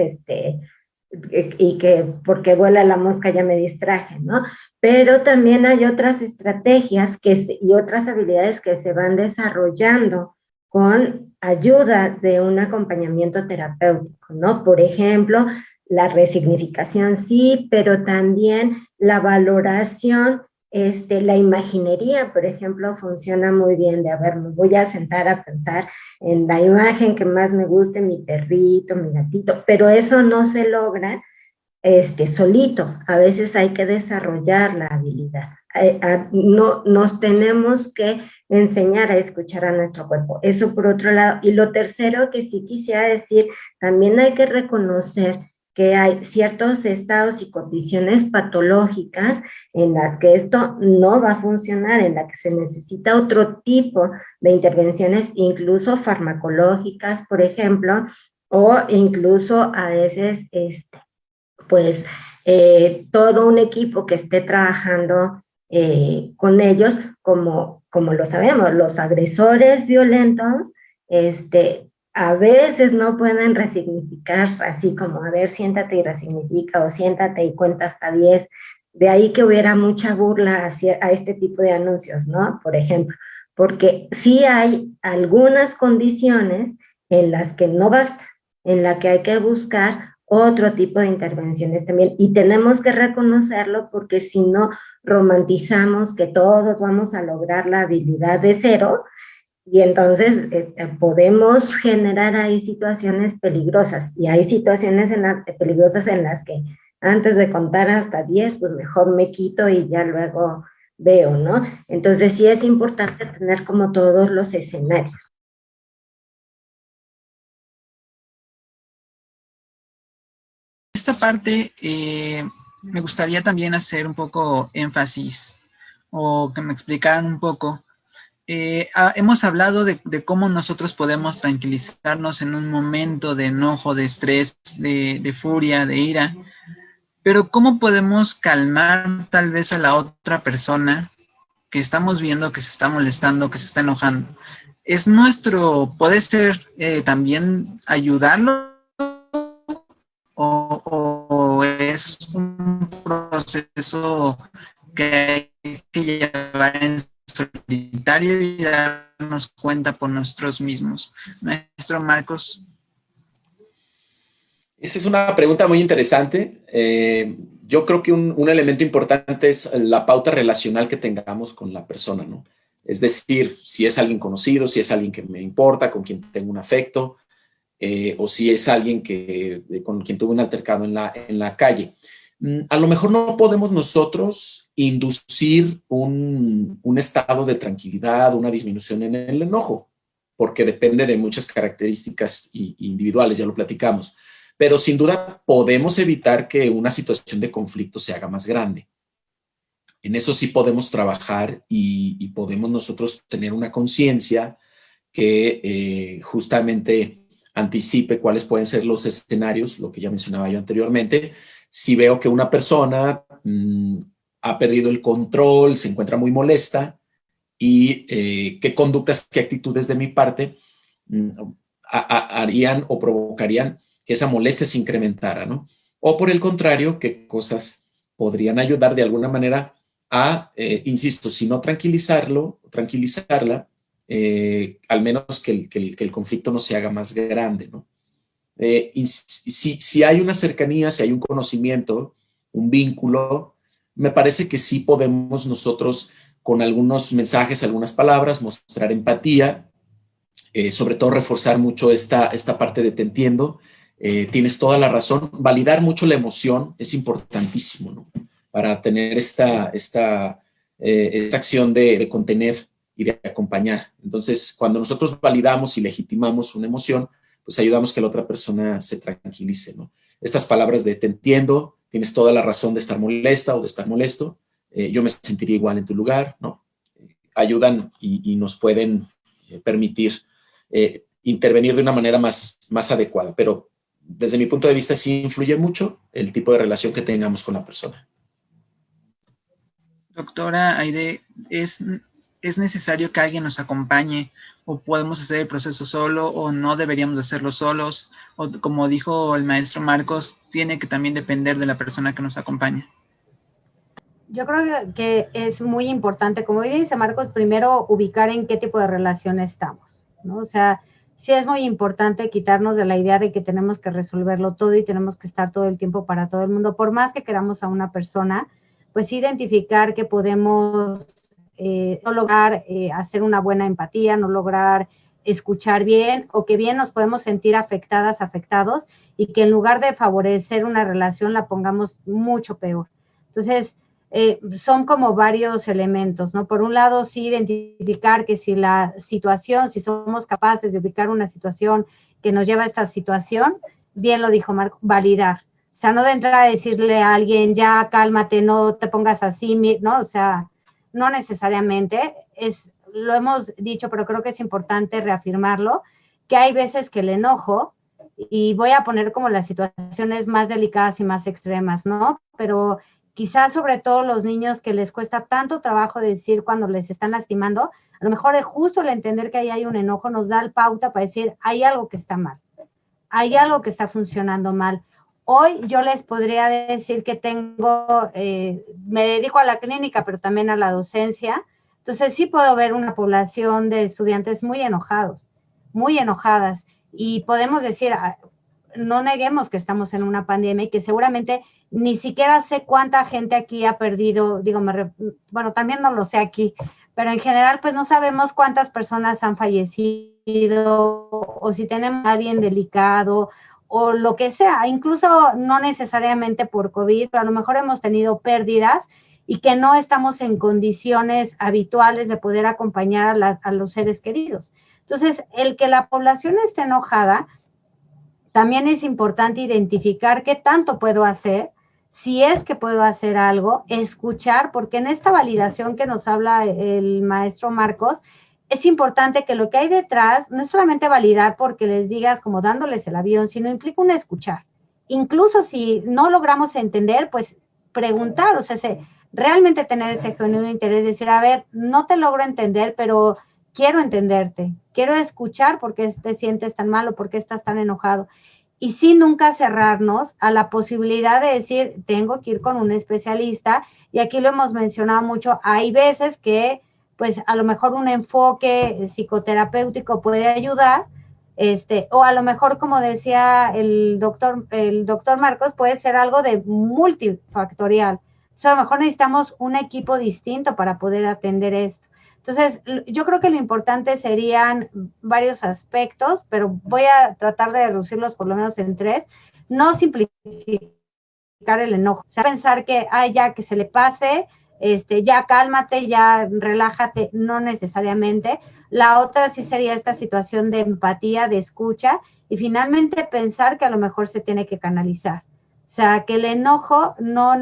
y que porque vuela la mosca ya me distraje, ¿no? Pero también hay otras estrategias y otras habilidades que se van desarrollando con ayuda de un acompañamiento terapéutico, ¿no? Por ejemplo, la resignificación, sí, pero también la valoración, la imaginería, por ejemplo, funciona muy bien de, a ver, me voy a sentar a pensar en la imagen que más me guste, mi perrito, mi gatito, pero eso no se logra solito. A veces hay que desarrollar la habilidad. No, nos tenemos que enseñar a escuchar a nuestro cuerpo. Eso por otro lado. Y lo tercero que sí quisiera decir, también hay que reconocer que hay ciertos estados y condiciones patológicas en las que esto no va a funcionar, en la que se necesita otro tipo de intervenciones, incluso farmacológicas, por ejemplo, o incluso a veces, pues, todo un equipo que esté trabajando con ellos, como lo sabemos, los agresores violentos, a veces no pueden resignificar así como, a ver, siéntate y resignifica, o siéntate y cuenta hasta 10. De ahí que hubiera mucha burla a este tipo de anuncios, ¿no? Por ejemplo, porque sí hay algunas condiciones en las que no basta, en la que hay que buscar otro tipo de intervenciones también, y tenemos que reconocerlo, porque si no romantizamos que todos vamos a lograr la habilidad de cero, y entonces podemos generar ahí situaciones peligrosas, y hay situaciones peligrosas en las que antes de contar hasta 10, pues mejor me quito y ya luego veo, ¿no? Entonces sí es importante tener como todos los escenarios. Esta parte me gustaría también hacer un poco énfasis o que me explicaran un poco. Hemos hablado de cómo nosotros podemos tranquilizarnos en un momento de enojo, de estrés, de furia, de ira, pero cómo podemos calmar tal vez a la otra persona que estamos viendo que se está molestando, que se está enojando. Es puede ser también ayudarlo, o es un proceso que hay que llevar en solitario y darnos cuenta por nosotros mismos. Maestro Marcos. Esa es una pregunta muy interesante. Yo creo que un elemento importante es la pauta relacional que tengamos con la persona, ¿no? Es decir, si es alguien conocido, si es alguien que me importa, con quien tengo un afecto, o si es alguien con quien tuve un altercado en la calle. A lo mejor no podemos nosotros inducir un estado de tranquilidad, una disminución en el enojo, porque depende de muchas características individuales, ya lo platicamos. Pero sin duda podemos evitar que una situación de conflicto se haga más grande. En eso sí podemos trabajar y podemos nosotros tener una conciencia que justamente anticipe cuáles pueden ser los escenarios, lo que ya mencionaba yo anteriormente. Si veo que una persona ha perdido el control, se encuentra muy molesta, y qué conductas, qué actitudes de mi parte harían o provocarían que esa molestia se incrementara, ¿no? O por el contrario, qué cosas podrían ayudar de alguna manera a, insisto, si no tranquilizarla, al menos que el conflicto no se haga más grande, ¿no? Si hay una cercanía, si hay un conocimiento, un vínculo, me parece que sí podemos nosotros, con algunos mensajes, algunas palabras, mostrar empatía, sobre todo reforzar mucho esta parte de te entiendo, tienes toda la razón, validar mucho la emoción es importantísimo, ¿no? Para tener esta acción de contener y de acompañar. Entonces, cuando nosotros validamos y legitimamos una emoción, pues ayudamos que la otra persona se tranquilice, ¿no? Estas palabras de te entiendo, tienes toda la razón de estar molesta o de estar molesto, yo me sentiría igual en tu lugar, ¿no? Ayudan y nos pueden permitir intervenir de una manera más adecuada, pero desde mi punto de vista sí influye mucho el tipo de relación que tengamos con la persona. Doctora Aide, ¿es necesario que alguien nos acompañe, o podemos hacer el proceso solo, o no deberíamos hacerlo solos, o como dijo el maestro Marcos, tiene que también depender de la persona que nos acompaña? Yo creo que es muy importante, como dice Marcos, primero ubicar en qué tipo de relación estamos, ¿no? O sea, sí es muy importante quitarnos de la idea de que tenemos que resolverlo todo y tenemos que estar todo el tiempo para todo el mundo. Por más que queramos a una persona, pues identificar que podemos no lograr hacer una buena empatía, no lograr escuchar bien, o que bien nos podemos sentir afectadas, afectados, y que en lugar de favorecer una relación la pongamos mucho peor. Entonces, son como varios elementos, ¿no? Por un lado, sí identificar que si la situación, si somos capaces de ubicar una situación que nos lleva a esta situación, bien lo dijo Marco, validar, O sea, no de entrada decirle a alguien, ya cálmate, no te pongas así, ¿no? O sea, no necesariamente, lo hemos dicho, pero creo que es importante reafirmarlo, que hay veces que el enojo, y voy a poner como las situaciones más delicadas y más extremas, ¿no? Pero quizás sobre todo los niños que les cuesta tanto trabajo decir cuando les están lastimando, a lo mejor es justo el entender que ahí hay un enojo, nos da el pauta para decir, hay algo que está mal, hay algo que está funcionando mal. Hoy yo les podría decir que me dedico a la clínica, pero también a la docencia. Entonces sí puedo ver una población de estudiantes muy enojados, muy enojadas. Y podemos decir, no neguemos que estamos en una pandemia y que seguramente ni siquiera sé cuánta gente aquí ha perdido, bueno, también no lo sé aquí, pero en general pues no sabemos cuántas personas han fallecido o si tenemos a alguien delicado o lo que sea, incluso no necesariamente por COVID, pero a lo mejor hemos tenido pérdidas y que no estamos en condiciones habituales de poder acompañar a los seres queridos. Entonces, el que la población esté enojada, también es importante identificar qué tanto puedo hacer, si es que puedo hacer algo, escuchar, porque en esta validación que nos habla el maestro Marcos, es importante que lo que hay detrás no es solamente validar porque les digas como dándoles el avión, sino implica un escuchar. Incluso si no logramos entender, pues preguntar, o sea, realmente tener ese genuino interés, decir, a ver, no te logro entender, pero quiero entenderte, quiero escuchar por qué te sientes tan mal o por qué estás tan enojado. Y sí nunca cerrarnos a la posibilidad de decir, tengo que ir con un especialista, y aquí lo hemos mencionado mucho, hay veces que pues a lo mejor un enfoque psicoterapéutico puede ayudar, o a lo mejor, como decía el doctor Marcos, puede ser algo de multifactorial. Entonces, a lo mejor necesitamos un equipo distinto para poder atender esto. Entonces, yo creo que lo importante serían varios aspectos, pero voy a tratar de reducirlos por lo menos en 3. No simplificar el enojo, o sea, pensar que, ya que se le pase, ya cálmate, ya relájate, no necesariamente. La otra sí sería esta situación de empatía, de escucha, y finalmente pensar que a lo mejor se tiene que canalizar. O sea, que el enojo no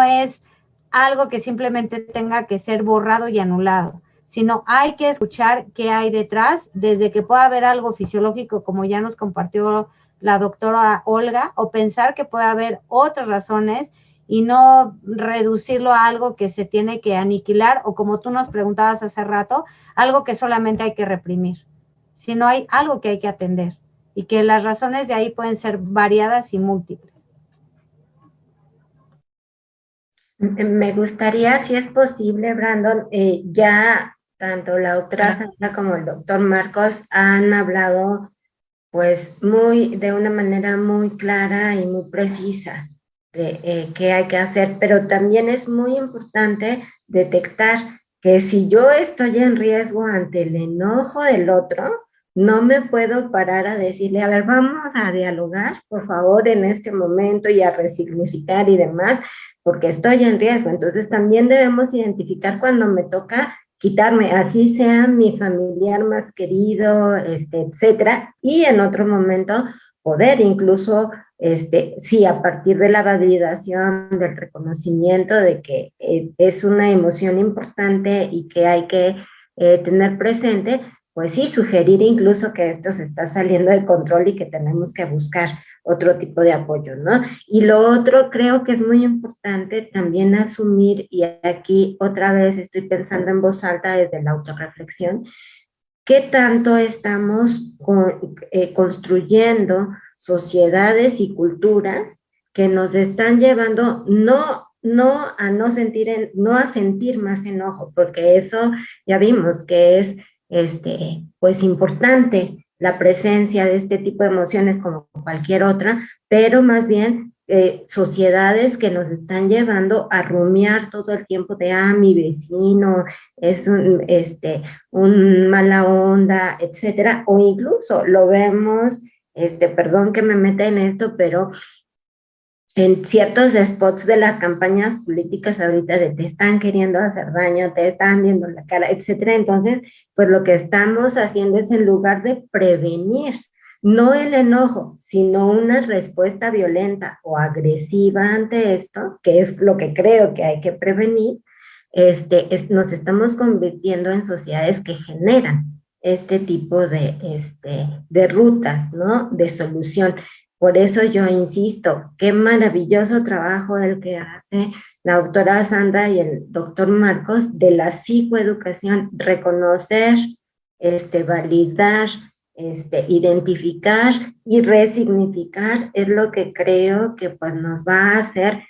es algo que simplemente tenga que ser borrado y anulado, sino hay que escuchar qué hay detrás, desde que pueda haber algo fisiológico, como ya nos compartió la doctora Olga, o pensar que puede haber otras razones y no reducirlo a algo que se tiene que aniquilar, o como tú nos preguntabas hace rato, algo que solamente hay que reprimir, sino hay algo que hay que atender y que las razones de ahí pueden ser variadas y múltiples. Me gustaría, si es posible, Brandon, ya tanto la doctora Sandra como el doctor Marcos han hablado pues de una manera muy clara y muy precisa de qué hay que hacer, pero también es muy importante detectar que si yo estoy en riesgo ante el enojo del otro, no me puedo parar a decirle, a ver, vamos a dialogar, por favor, en este momento y a resignificar y demás, porque estoy en riesgo. Entonces también debemos identificar cuando me toca quitarme, así sea mi familiar más querido, etcétera, y en otro momento poder incluso, sí, a partir de la validación, del reconocimiento de que es una emoción importante y que hay que tener presente, pues sí, sugerir incluso que esto se está saliendo de control y que tenemos que buscar otro tipo de apoyo, ¿no? Y lo otro, creo que es muy importante también asumir, y aquí otra vez estoy pensando en voz alta desde la autorreflexión, qué tanto estamos construyendo sociedades y culturas que nos están llevando no a sentir más enojo, porque eso ya vimos que es pues importante la presencia de este tipo de emociones como cualquier otra, pero más bien sociedades que nos están llevando a rumiar todo el tiempo de, mi vecino es un mala onda, etcétera, o incluso lo vemos, perdón que me meta en esto, pero en ciertos spots de las campañas políticas ahorita de te están queriendo hacer daño, te están viendo la cara, etcétera. Entonces, pues lo que estamos haciendo es, en lugar de prevenir no el enojo, sino una respuesta violenta o agresiva ante esto, que es lo que creo que hay que prevenir, nos estamos convirtiendo en sociedades que generan este tipo de rutas, ¿no? De solución. Por eso yo insisto, qué maravilloso trabajo el que hace la doctora Sandra y el doctor Marcos de la psicoeducación, reconocer, validar, identificar y resignificar es lo que creo que pues nos va a hacer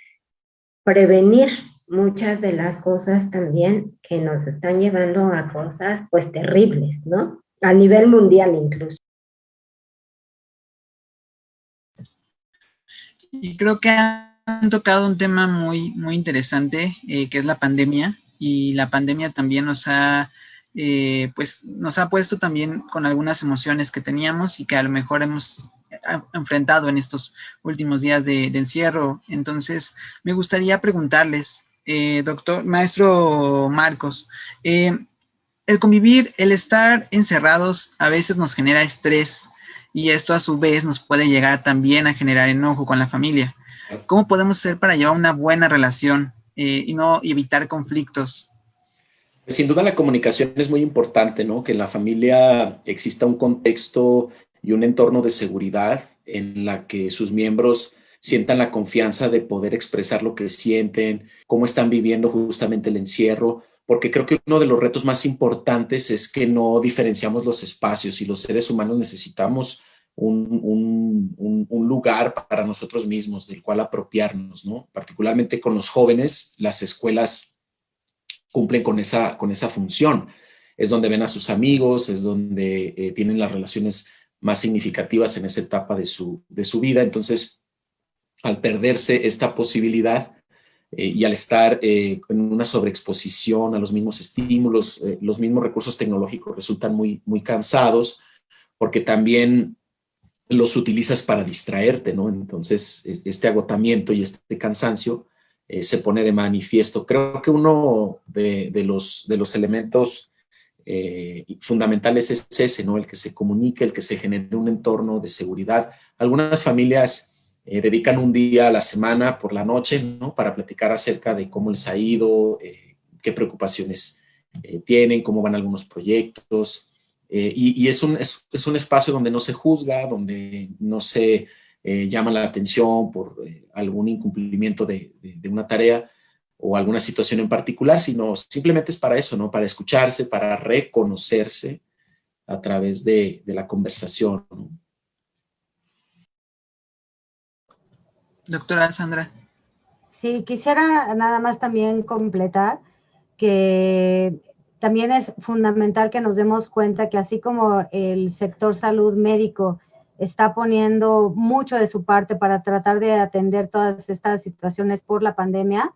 prevenir muchas de las cosas también que nos están llevando a cosas pues terribles, ¿no? A nivel mundial incluso. Y creo que han tocado un tema muy, muy interesante, que es la pandemia, y la pandemia también pues nos ha puesto también con algunas emociones que teníamos y que a lo mejor hemos enfrentado en estos últimos días de encierro. Entonces, me gustaría preguntarles, maestro Marcos, el convivir, el estar encerrados a veces nos genera estrés y esto a su vez nos puede llegar también a generar enojo con la familia. ¿Cómo podemos hacer para llevar una buena relación y no evitar conflictos? Sin duda la comunicación es muy importante, ¿no? Que en la familia exista un contexto y un entorno de seguridad en la que sus miembros sientan la confianza de poder expresar lo que sienten, cómo están viviendo justamente el encierro, porque creo que uno de los retos más importantes es que no diferenciamos los espacios y los seres humanos necesitamos un lugar para nosotros mismos del cual apropiarnos, ¿no? Particularmente con los jóvenes, las escuelas cumplen con esa función. Es donde ven a sus amigos, es donde tienen las relaciones más significativas en esa etapa de su vida. Entonces, al perderse esta posibilidad y al estar en una sobreexposición a los mismos estímulos, los mismos recursos tecnológicos resultan muy, muy cansados porque también los utilizas para distraerte, ¿no? Entonces, este agotamiento y este cansancio se pone de manifiesto. Creo que uno de los elementos fundamentales es ese, ¿no? El que se comunique, el que se genere un entorno de seguridad. Algunas familias dedican un día a la semana por la noche, ¿no? Para platicar acerca de cómo les ha ido, qué preocupaciones tienen, cómo van algunos proyectos. Y es un espacio donde no se juzga, donde no se llama la atención por algún incumplimiento de una tarea o alguna situación en particular, sino simplemente es para eso, ¿no? Para escucharse, para reconocerse a través de la conversación, ¿no? Doctora Sandra. Sí, quisiera nada más también completar que también es fundamental que nos demos cuenta que así como el sector salud médico está poniendo mucho de su parte para tratar de atender todas estas situaciones por la pandemia,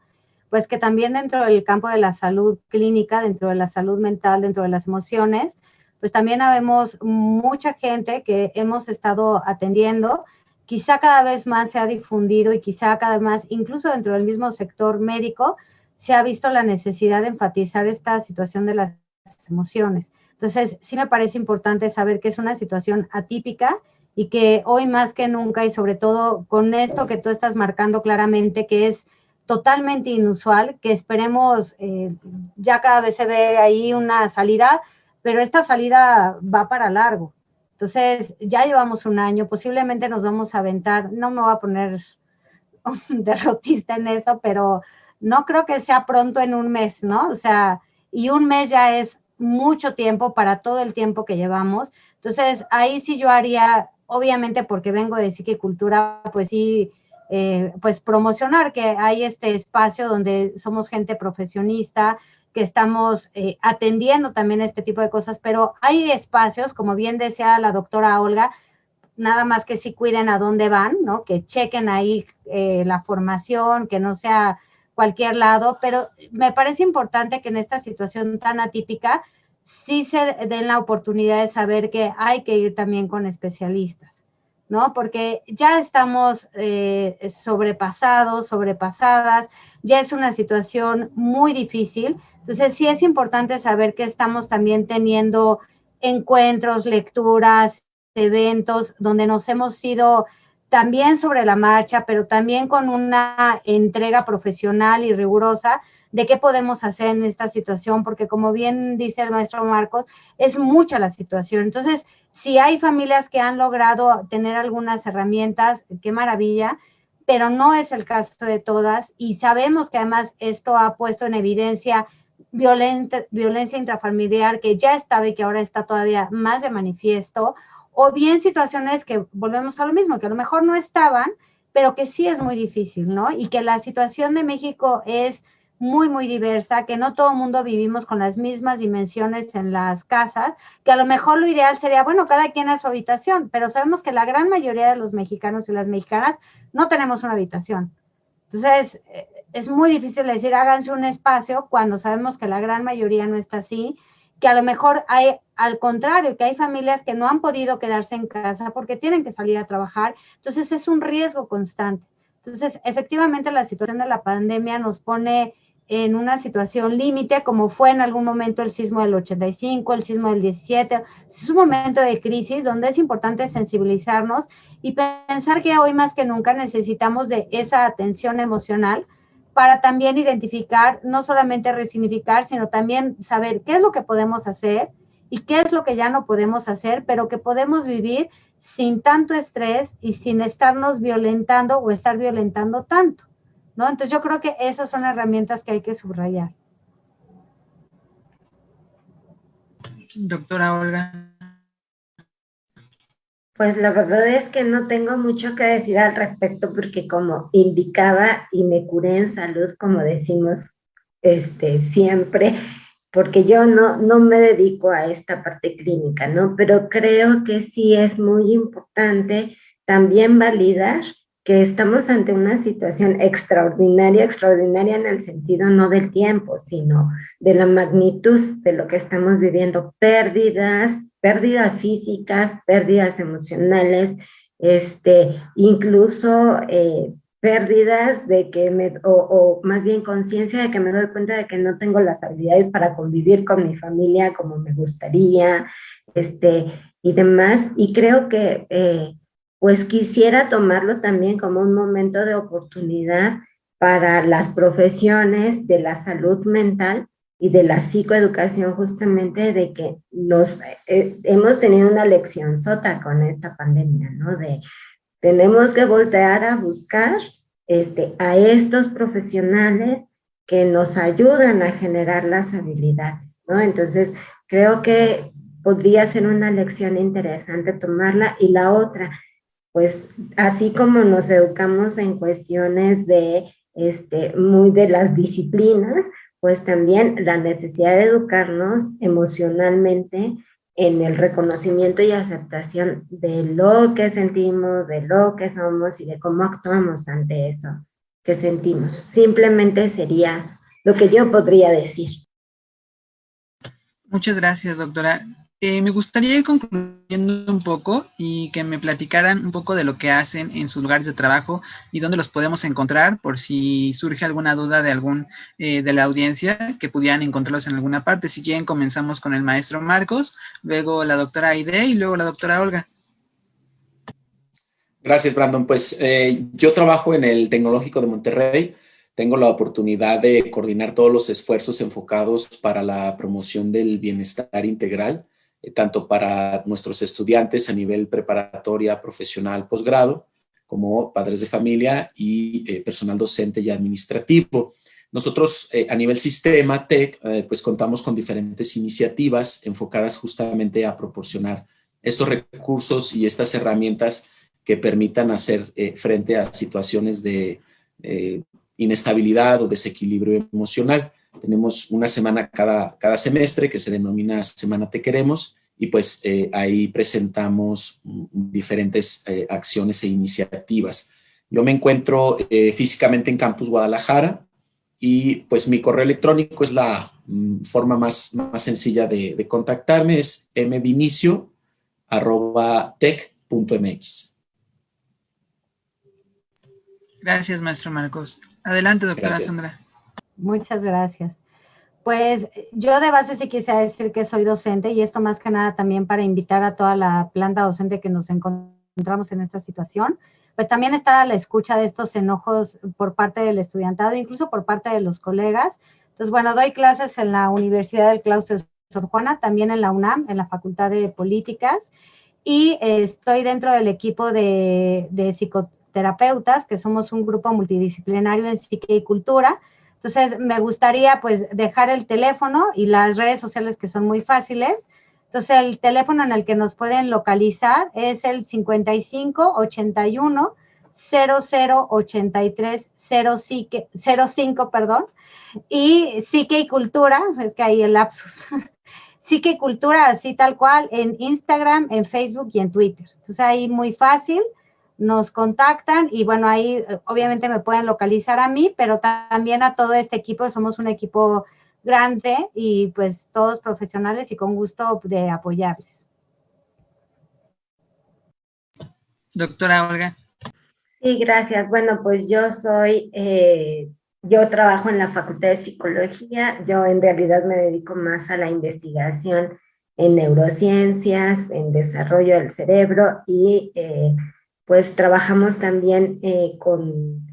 pues que también dentro del campo de la salud clínica, dentro de la salud mental, dentro de las emociones, pues también habemos mucha gente que hemos estado atendiendo. Quizá cada vez más se ha difundido y quizá cada vez más, incluso dentro del mismo sector médico, se ha visto la necesidad de enfatizar esta situación de las emociones. Entonces, sí me parece importante saber que es una situación atípica y que hoy más que nunca, y sobre todo con esto que tú estás marcando claramente, que es totalmente inusual, que esperemos, ya cada vez se ve ahí una salida, pero esta salida va para largo. Entonces, ya llevamos un año, posiblemente nos vamos a aventar, no me voy a poner derrotista en esto, pero no creo que sea pronto en un mes, ¿no? O sea, y un mes ya es mucho tiempo para todo el tiempo que llevamos. Entonces, ahí sí yo haría, obviamente porque vengo de psiquicultura, pues sí, pues promocionar que hay este espacio donde somos gente profesionista, que estamos atendiendo también este tipo de cosas, pero hay espacios, como bien decía la doctora Olga, nada más que sí cuiden a dónde van, ¿no? Que chequen ahí la formación, que no sea cualquier lado, pero me parece importante que en esta situación tan atípica sí se den la oportunidad de saber que hay que ir también con especialistas, ¿no? Porque ya estamos sobrepasados, sobrepasadas, ya es una situación muy difícil, entonces sí es importante saber que estamos también teniendo encuentros, lecturas, eventos donde nos hemos ido también sobre la marcha, pero también con una entrega profesional y rigurosa de qué podemos hacer en esta situación, porque como bien dice el maestro Marcos, es mucha la situación. Entonces, si hay familias que han logrado tener algunas herramientas, qué maravilla, pero no es el caso de todas, y sabemos que además esto ha puesto en evidencia violencia intrafamiliar que ya estaba y que ahora está todavía más de manifiesto, o bien situaciones que volvemos a lo mismo, que a lo mejor no estaban, pero que sí es muy difícil, ¿no? Y que la situación de México es muy, muy diversa, que no todo el mundo vivimos con las mismas dimensiones en las casas, que a lo mejor lo ideal sería, bueno, cada quien a su habitación, pero sabemos que la gran mayoría de los mexicanos y las mexicanas no tenemos una habitación. Entonces, es muy difícil decir, háganse un espacio cuando sabemos que la gran mayoría no está así, que a lo mejor hay, al contrario, que hay familias que no han podido quedarse en casa porque tienen que salir a trabajar. Entonces, es un riesgo constante. Entonces, efectivamente, la situación de la pandemia nos pone en una situación límite, como fue en algún momento el sismo del 85, el sismo del 17. Es un momento de crisis donde es importante sensibilizarnos y pensar que hoy más que nunca necesitamos de esa atención emocional para también identificar, no solamente resignificar, sino también saber qué es lo que podemos hacer y qué es lo que ya no podemos hacer, pero que podemos vivir sin tanto estrés y sin estarnos violentando o estar violentando tanto, ¿no? Entonces yo creo que esas son herramientas que hay que subrayar. Doctora Olga. Pues la verdad es que no tengo mucho que decir al respecto porque como indicaba y me curé en salud, como decimos siempre, porque yo no me dedico a esta parte clínica, ¿no? Pero creo que sí es muy importante también validar que estamos ante una situación extraordinaria, extraordinaria en el sentido no del tiempo, sino de la magnitud de lo que estamos viviendo, pérdidas físicas, pérdidas emocionales, incluso pérdidas de que o más bien conciencia de que me doy cuenta de que no tengo las habilidades para convivir con mi familia como me gustaría, y demás, y creo que pues quisiera tomarlo también como un momento de oportunidad para las profesiones de la salud mental y de la psicoeducación, justamente de que hemos tenido una lección sota con esta pandemia, ¿no? Tenemos que voltear a buscar a estos profesionales que nos ayudan a generar las habilidades, ¿no? Entonces, creo que podría ser una lección interesante tomarla. Y la otra, pues, así como nos educamos en cuestiones de, muy de las disciplinas, pues también la necesidad de educarnos emocionalmente en el reconocimiento y aceptación de lo que sentimos, de lo que somos y de cómo actuamos ante eso que sentimos. Simplemente sería lo que yo podría decir. Muchas gracias, doctora. Me gustaría ir concluyendo un poco y que me platicaran un poco de lo que hacen en sus lugares de trabajo y dónde los podemos encontrar, por si surge alguna duda de de la audiencia, que pudieran encontrarlos en alguna parte. Si quieren, comenzamos con el maestro Marcos, luego la doctora Aide y luego la doctora Olga. Gracias, Brandon. Pues yo trabajo en el Tecnológico de Monterrey. Tengo la oportunidad de coordinar todos los esfuerzos enfocados para la promoción del bienestar integral, tanto para nuestros estudiantes a nivel preparatoria, profesional, posgrado, como padres de familia y personal docente y administrativo. Nosotros a nivel sistema TEC, pues contamos con diferentes iniciativas enfocadas justamente a proporcionar estos recursos y estas herramientas que permitan hacer frente a situaciones de inestabilidad o desequilibrio emocional. Tenemos una semana cada semestre que se denomina Semana Te Queremos y pues ahí presentamos diferentes acciones e iniciativas. Yo me encuentro físicamente en Campus Guadalajara y pues mi correo electrónico es la forma más sencilla de contactarme, es mvinicio@tec.mx. Gracias, maestro Marcos. Adelante, doctora Gracias. Sandra. Muchas gracias. Pues yo de base sí quisiera decir que soy docente, y esto más que nada también para invitar a toda la planta docente que nos encontramos en esta situación, pues también estar a la escucha de estos enojos por parte del estudiantado, incluso por parte de los colegas. Entonces, bueno, doy clases en la Universidad del Claustro de Sor Juana, también en la UNAM, en la Facultad de Políticas, y estoy dentro del equipo de psicoterapeutas, que somos un grupo multidisciplinario en psique y cultura. Entonces, me gustaría pues dejar el teléfono y las redes sociales, que son muy fáciles. Entonces, el teléfono en el que nos pueden localizar es el 55 81 00 83 05, perdón, y Psique y Cultura, es que ahí el lapsus, Psique y Cultura, así tal cual, en Instagram, en Facebook y en Twitter. Entonces, ahí muy fácil, nos contactan y bueno, ahí obviamente me pueden localizar a mí, pero también a todo este equipo. Somos un equipo grande y pues todos profesionales y con gusto de apoyarles. Doctora Olga. Sí, gracias. Bueno, pues yo trabajo en la Facultad de Psicología. Yo en realidad me dedico más a la investigación en neurociencias, en desarrollo del cerebro y pues trabajamos también con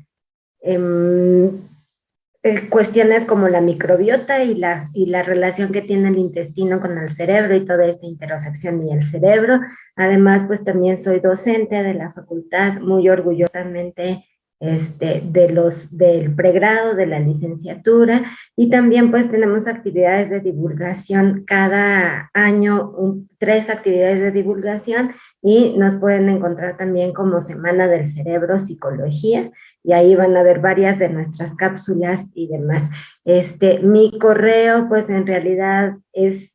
cuestiones como la microbiota y la relación que tiene el intestino con el cerebro y toda esta intersección y el cerebro. Además, pues también soy docente de la facultad, muy orgullosamente del pregrado, de la licenciatura, y también pues tenemos actividades de divulgación cada año, 3 actividades de divulgación, y nos pueden encontrar también como Semana del Cerebro Psicología, y ahí van a ver varias de nuestras cápsulas y demás. Mi correo, pues en realidad es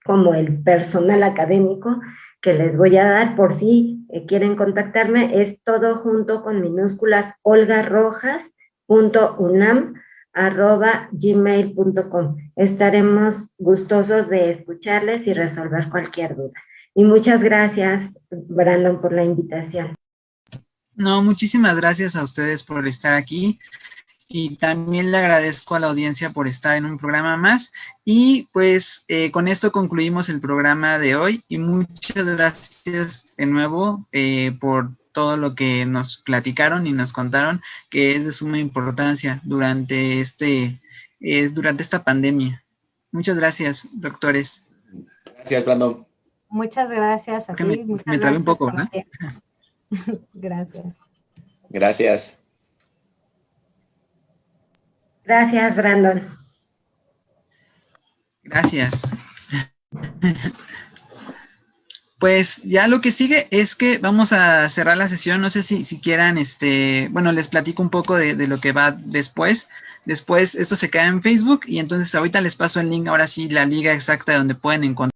como el personal académico que les voy a dar por si quieren contactarme. Es todo junto con minúsculas, olgarrojas.unam@gmail.com. Estaremos gustosos de escucharles y resolver cualquier duda. Y muchas gracias, Brandon, por la invitación. No, muchísimas gracias a ustedes por estar aquí, y también le agradezco a la audiencia por estar en un programa más, y pues con esto concluimos el programa de hoy, y muchas gracias de nuevo por todo lo que nos platicaron y nos contaron, que es de suma importancia durante esta pandemia. Muchas gracias, doctores. Gracias, Brandon. Muchas gracias a ti. Me trabé un poco, ¿verdad? Gracias. Gracias. Gracias, Brandon. Gracias. Pues ya lo que sigue es que vamos a cerrar la sesión. No sé si quieran, bueno, les platico un poco de lo que va después. Después esto se queda en Facebook, y entonces ahorita les paso el link, ahora sí, la liga exacta donde pueden encontrar